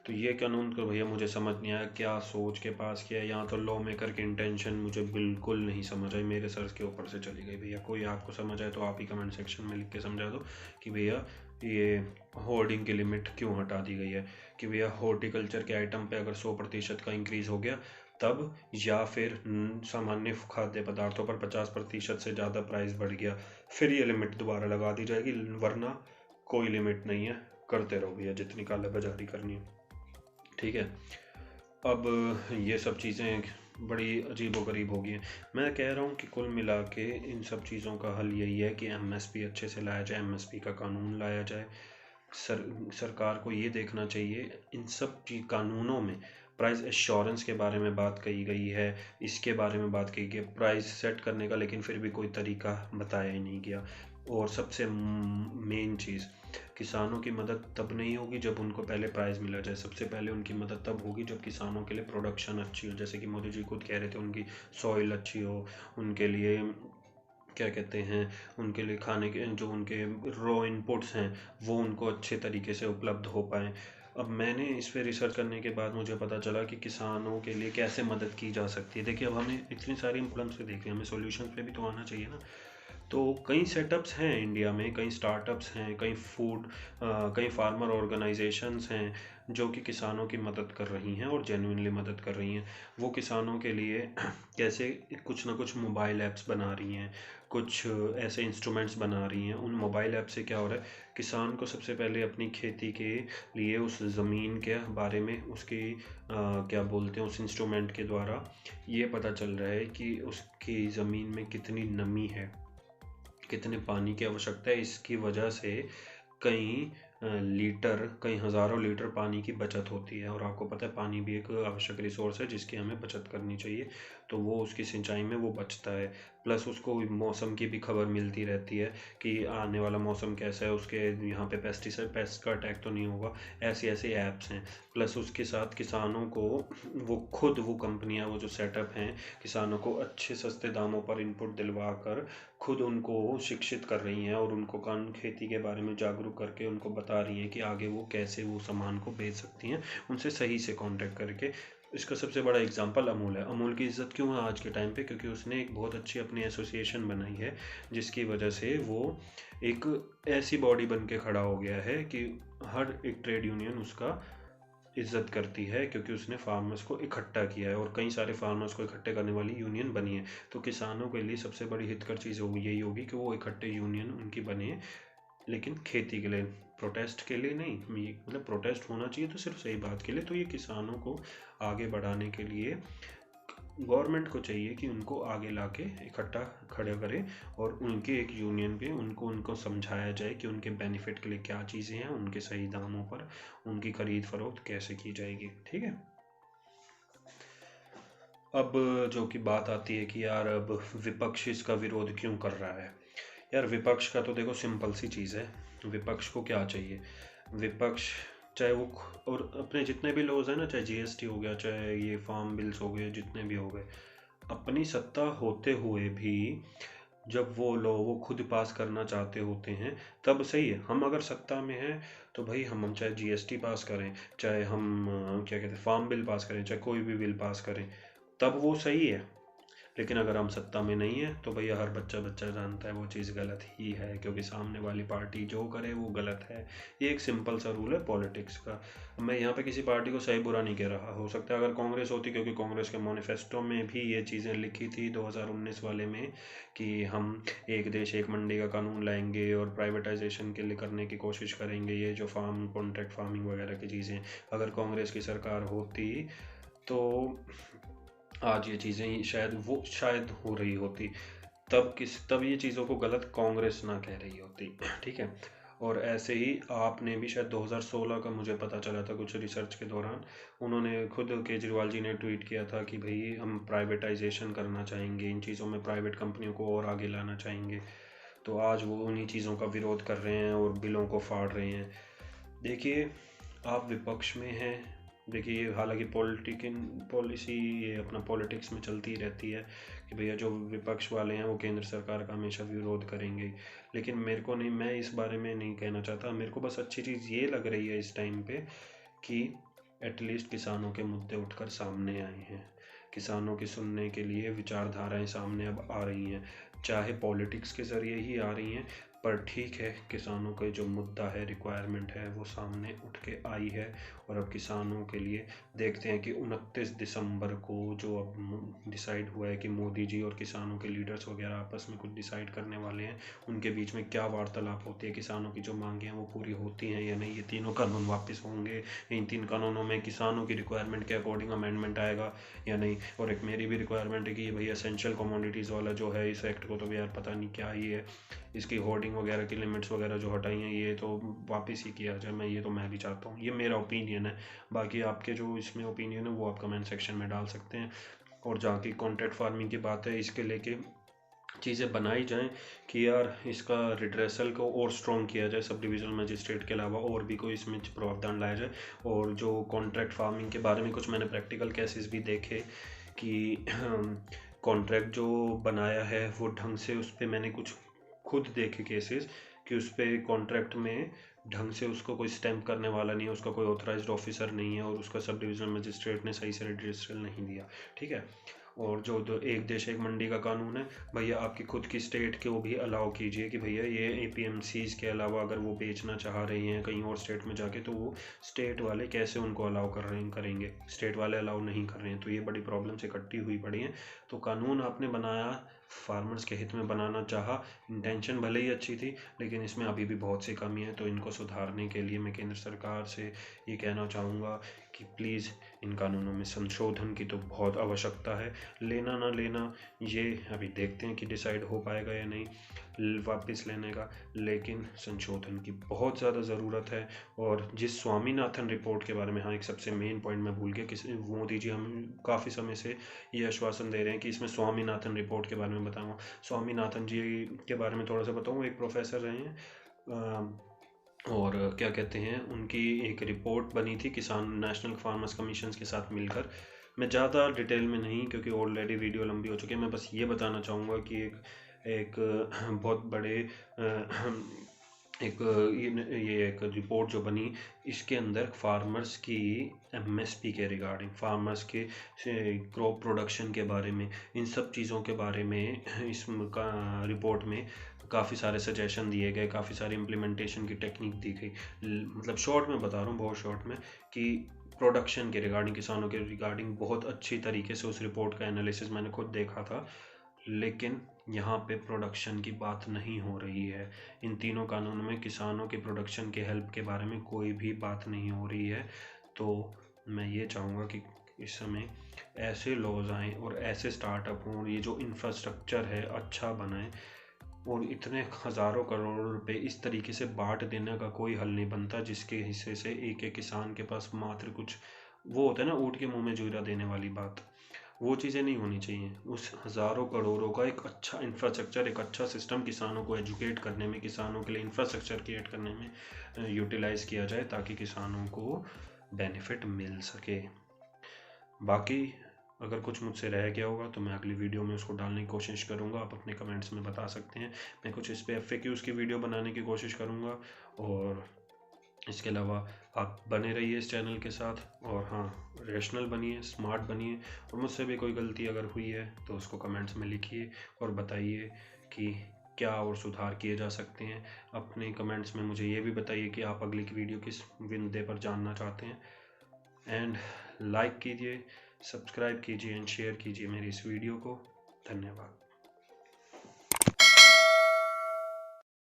तो ये कानून तो भैया मुझे समझ नहीं आया, क्या सोच के पास किया, यहाँ तो लॉ मेकर की इंटेंशन मुझे बिल्कुल नहीं समझ आई, मेरे सर के ऊपर से चली गई। भैया कोई आपको समझ आए तो आप ही कमेंट सेक्शन में लिख के समझा दो कि भैया ये होर्डिंग की लिमिट क्यों हटा दी गई है, कि भैया हॉर्टिकल्चर के आइटम पे अगर 100% का इंक्रीज़ हो गया तब, या फिर सामान्य खाद्य पदार्थों पर 50% से ज़्यादा प्राइस बढ़ गया, फिर ये लिमिट दोबारा लगा दी जाएगी, वरना कोई लिमिट नहीं है, करते रहो भैया जितनी कालाबाजारी करनी है। ठीक है, अब ये सब चीज़ें बड़ी अजीबोगरीब हो गई हैं। मैं कह रहा हूँ कि कुल मिला के इन सब चीज़ों का हल यही है कि एमएसपी अच्छे से लाया जाए, एमएसपी का कानून लाया जाए। सरकार को ये देखना चाहिए इन सब कानूनों में प्राइस एश्योरेंस के बारे में बात कही गई है, इसके बारे में बात कही गई है प्राइस सेट करने का, लेकिन फिर भी कोई तरीका बताया ही नहीं गया। और सबसे मेन चीज़, किसानों की मदद तब नहीं होगी जब उनको पहले प्राइस मिला जाए। सबसे पहले उनकी मदद तब होगी जब किसानों के लिए प्रोडक्शन अच्छी हो, जैसे कि मोदी जी खुद कह रहे थे उनकी सॉइल अच्छी हो, उनके लिए क्या कहते हैं, उनके लिए खाने के जो उनके रॉ इनपुट्स हैं वो उनको अच्छे तरीके से उपलब्ध हो पाएँ। अब मैंने इस पे रिसर्च करने के बाद मुझे पता चला कि किसानों के लिए कैसे मदद की जा सकती है। देखिए, अब हमें इतनी सारी प्रॉब्लम्स से देख रहे हैं, हमें सॉल्यूशन पे भी तो आना चाहिए ना। तो कई सेटअप्स हैं इंडिया में, कई स्टार्टअप्स हैं, कई फार्मर ऑर्गेनाइजेशंस हैं जो कि किसानों की मदद कर रही हैं और जेन्युइनली मदद कर रही हैं। वो किसानों के लिए कैसे कुछ ना कुछ मोबाइल ऐप्स बना रही हैं, कुछ ऐसे इंस्ट्रूमेंट्स बना रही हैं। उन मोबाइल ऐप से क्या हो रहा है, किसान को सबसे पहले अपनी खेती के लिए उस ज़मीन के बारे में, उसकी क्या बोलते हैं, उस इंस्ट्रूमेंट के द्वारा ये पता चल रहा है कि उसकी ज़मीन में कितनी नमी है, कितने पानी की आवश्यकता है। इसकी वजह से कई कई हज़ारों लीटर पानी की बचत होती है। और आपको पता है पानी भी एक आवश्यक रिसोर्स है जिसकी हमें बचत करनी चाहिए, तो वो उसकी सिंचाई में वो बचता है। प्लस उसको मौसम की भी खबर मिलती रहती है कि आने वाला मौसम कैसा है, उसके यहाँ पे पेस्ट का अटैक तो नहीं होगा। ऐसे ऐसे ऐप्स हैं। प्लस उसके साथ किसानों को वो कंपनियां, वो जो सेटअप हैं, किसानों को अच्छे सस्ते दामों पर इनपुट दिलवा कर खुद उनको शिक्षित कर रही हैं और उनको खेती के बारे में जागरूक करके उनको बता रही हैं कि आगे वो कैसे वो सामान को बेच सकती हैं, उनसे सही से कांटेक्ट करके। इसका सबसे बड़ा एग्जांपल अमूल है। अमूल की इज़्ज़त क्यों है आज के टाइम पे? क्योंकि उसने एक बहुत अच्छी अपनी एसोसिएशन बनाई है, जिसकी वजह से वो एक ऐसी बॉडी बन के खड़ा हो गया है कि हर एक ट्रेड यूनियन उसका इज्जत करती है, क्योंकि उसने फार्मर्स को इकट्ठा किया है और कई सारे फार्मर्स को इकट्ठे करने वाली यूनियन बनी है। तो किसानों के लिए सबसे बड़ी हितकर चीज़ यही होगी कि वो इकट्ठे यूनियन उनकी बने, लेकिन खेती के लिए, प्रोटेस्ट के लिए नहीं। मतलब प्रोटेस्ट होना चाहिए तो सिर्फ सही बात के लिए। तो ये किसानों को आगे बढ़ाने के लिए गवर्नमेंट को चाहिए कि उनको आगे लाके इकट्ठा खड़े करें और उनके एक यूनियन पे उनको समझाया जाए कि उनके बेनिफिट के लिए क्या चीज़ें हैं, उनके सही दामों पर उनकी खरीद फरोख्त कैसे की जाएगी। ठीक है, अब जो कि बात आती है कि यार अब विपक्ष इसका विरोध क्यों कर रहा है। यार विपक्ष का तो देखो सिंपल सी चीज़ है, विपक्ष को क्या चाहिए। विपक्ष चाहे वो और अपने जितने भी लॉज हैं ना, चाहे जीएसटी हो गया, चाहे ये फार्म बिल्स हो गए, जितने भी हो गए, अपनी सत्ता होते हुए भी जब वो खुद पास करना चाहते होते हैं तब सही है। हम अगर सत्ता में हैं तो भाई हम चाहे जीएसटी पास करें, चाहे हम क्या कहते हैं फार्म बिल पास करें, चाहे कोई भी बिल पास करें, तब वो सही है। लेकिन अगर हम सत्ता में नहीं है तो भैया हर बच्चा जानता है वो चीज़ गलत ही है, क्योंकि सामने वाली पार्टी जो करे वो गलत है। ये एक सिंपल सा रूल है पॉलिटिक्स का। मैं यहाँ पे किसी पार्टी को सही बुरा नहीं कह रहा। हो सकता है अगर कांग्रेस होती, क्योंकि कांग्रेस के मैनिफेस्टो में भी ये चीज़ें लिखी थी 2019 वाले में कि हम एक देश एक मंडी का कानून लाएंगे और प्राइवेटाइजेशन के लिए करने की कोशिश करेंगे, ये जो कॉन्ट्रैक्ट फार्मिंग वगैरह की चीज़ें, अगर कांग्रेस की सरकार होती तो आज ये चीज़ें शायद हो रही होती। तब ये चीज़ों को गलत कांग्रेस ना कह रही होती। ठीक है, और ऐसे ही आपने भी शायद 2016 का मुझे पता चला था कुछ रिसर्च के दौरान, उन्होंने खुद केजरीवाल जी ने ट्वीट किया था कि भाई हम प्राइवेटाइजेशन करना चाहेंगे, इन चीज़ों में प्राइवेट कंपनियों को और आगे लाना चाहेंगे। तो आज वो उन्हीं चीज़ों का विरोध कर रहे हैं और बिलों को फाड़ रहे हैं। देखिए, आप विपक्ष में हैं। देखिए, हालांकि पॉलिसी ये अपना पॉलिटिक्स में चलती ही रहती है कि भैया जो विपक्ष वाले हैं वो केंद्र सरकार का हमेशा विरोध करेंगे, लेकिन मेरे को नहीं, मैं इस बारे में नहीं कहना चाहता। मेरे को बस अच्छी चीज़ ये लग रही है इस टाइम पे कि एटलीस्ट किसानों के मुद्दे उठकर सामने आए हैं, किसानों की सुनने के लिए विचारधाराएं सामने अब आ रही हैं, चाहे पॉलिटिक्स के ज़रिए ही आ रही हैं, पर ठीक है, किसानों का जो मुद्दा है, रिक्वायरमेंट है, वो सामने उठ के आई है। और अब किसानों के लिए देखते हैं कि 29 दिसंबर को जो अब डिसाइड हुआ है कि मोदी जी और किसानों के लीडर्स वगैरह आपस में कुछ डिसाइड करने वाले हैं, उनके बीच में क्या वार्तालाप होती है, किसानों की जो मांगे हैं वो पूरी होती हैं या नहीं, ये तीनों कानून वापस होंगे, इन 3 कानूनों में किसानों की रिक्वायरमेंट के अकॉर्डिंग अमेंडमेंट आएगा या नहीं। और एक मेरी भी रिक्वायरमेंट है कि भाई एसेंशियल कमोडिटीज़ वाला जो है इस एक्ट को तो यार पता नहीं क्या ही है, इसकी होर्डिंग वगैरह की लिमिट्स वगैरह जो हटाई हैं ये तो वापस ही किया जाए। मैं भी चाहता हूँ, ये मेरा ओपिनियन है। बाकी आपके जो इसमें ओपिनियन है वो आप कमेंट सेक्शन में डाल सकते हैं। और जहाँ की कॉन्ट्रैक्ट फार्मिंग की बात है, इसके लेके चीज़ें बनाई जाएं कि यार इसका रिड्रेसल को और स्ट्रॉन्ग किया जाए, सब डिविजनल मजिस्ट्रेट के अलावा और भी कोई इसमें प्रावधान लाया जाए। और जो कॉन्ट्रैक्ट फार्मिंग के बारे में कुछ मैंने प्रैक्टिकल केसेस भी देखे कि कॉन्ट्रैक्ट जो बनाया है वो ढंग से, उस पर मैंने कुछ खुद देखे केसेस कि उस पर कॉन्ट्रैक्ट में ढंग से उसको कोई स्टैम्प करने वाला नहीं है, उसका कोई ऑथराइज्ड ऑफिसर नहीं है और उसका सब डिविजनल मजिस्ट्रेट ने सही से रजिस्ट्रेशन नहीं दिया। ठीक है। और जो एक देश एक मंडी का कानून है, भैया आपकी खुद की स्टेट को भी अलाउ कीजिए कि भैया ये APMCs के अलावा अगर वो बेचना चाह रही हैं कहीं और स्टेट में जाके, तो वो स्टेट वाले कैसे उनको अलाउ करेंगे, स्टेट वाले अलाउ नहीं कर रहे हैं। तो ये बड़ी प्रॉब्लम से इकट्ठी हुई पड़ी हैं। तो कानून आपने बनाया, फार्मर्स के हित में बनाना चाहा, इंटेंशन भले ही अच्छी थी, लेकिन इसमें अभी भी बहुत सी कमी है। तो इनको सुधारने के लिए मैं केंद्र सरकार से ये कहना चाहूँगा कि प्लीज़ इन कानूनों में संशोधन की तो बहुत आवश्यकता है। लेना ना लेना ये अभी देखते हैं कि डिसाइड हो पाएगा या नहीं वापस लेने का, लेकिन संशोधन की बहुत ज़्यादा ज़रूरत है। और जिस स्वामीनाथन रिपोर्ट के बारे में, हाँ एक सबसे मेन पॉइंट मैं भूल गया कि मोदी जी हम काफ़ी समय से ये आश्वासन दे रहे हैं कि इसमें स्वामीनाथन रिपोर्ट के बारे में बताऊँगा। स्वामीनाथन जी के बारे में थोड़ा सा बताऊँ, एक प्रोफेसर रहे हैं और क्या कहते हैं, उनकी एक रिपोर्ट बनी थी किसान नेशनल फार्मर्स कमीशन के साथ मिलकर। मैं ज़्यादा डिटेल में नहीं, क्योंकि ऑलरेडी वीडियो लंबी हो चुकी है, मैं बस ये बताना चाहूँगा कि एक बहुत बड़े एक ये एक रिपोर्ट जो बनी, इसके अंदर फार्मर्स की MSP के रिगार्डिंग, फार्मर्स के क्रॉप प्रोडक्शन के बारे में, इन सब चीज़ों के बारे में इसका रिपोर्ट में काफ़ी सारे सजेशन दिए गए, काफ़ी सारी इम्प्लीमेंटेशन की टेक्निक दी गई। मतलब शॉर्ट में बता रहा हूँ, बहुत शॉर्ट में, कि प्रोडक्शन के रिगार्डिंग, किसानों के रिगार्डिंग बहुत अच्छी तरीके से उस रिपोर्ट का एनालिसिस मैंने खुद देखा था। लेकिन यहाँ पे प्रोडक्शन की बात नहीं हो रही है। इन तीनों कानूनों में किसानों के प्रोडक्शन के हेल्प के बारे में कोई भी बात नहीं हो रही है। तो मैं ये चाहूँगा कि इस समय ऐसे लॉज आएँ और ऐसे स्टार्टअप हों, ये जो इंफ्रास्ट्रक्चर है अच्छा बनाए, और इतने हज़ारों करोड़ रुपए इस तरीके से बांट देने का कोई हल नहीं बनता जिसके हिस्से से एक एक किसान के पास मात्र कुछ, वो होता है ना ऊँट के मुंह में जूरा देने वाली बात, वो चीज़ें नहीं होनी चाहिए। उस हज़ारों करोड़ों का एक अच्छा इंफ्रास्ट्रक्चर, एक अच्छा सिस्टम किसानों को एजुकेट करने में, किसानों के लिए इंफ्रास्ट्रक्चर क्रिएट करने में यूटिलाइज़ किया जाए, ताकि किसानों को बेनिफिट मिल सके। बाकी अगर कुछ मुझसे रह गया होगा तो मैं अगली वीडियो में उसको डालने की कोशिश करूँगा, आप अपने कमेंट्स में बता सकते हैं। मैं कुछ इस पर FAQs की वीडियो बनाने की कोशिश करूँगा। और इसके अलावा आप बने रहिए इस चैनल के साथ, और हाँ रैशनल बनिए, स्मार्ट बनिए, और मुझसे भी कोई गलती अगर हुई है तो उसको कमेंट्स में लिखिए और बताइए कि क्या और सुधार किए जा सकते हैं। अपने कमेंट्स में मुझे ये भी बताइए कि आप अगली की वीडियो किस विंदे पर जानना चाहते हैं। एंड लाइक कीजिए, सब्सक्राइब कीजिए एंड शेयर कीजिए मेरी इस वीडियो को। धन्यवाद।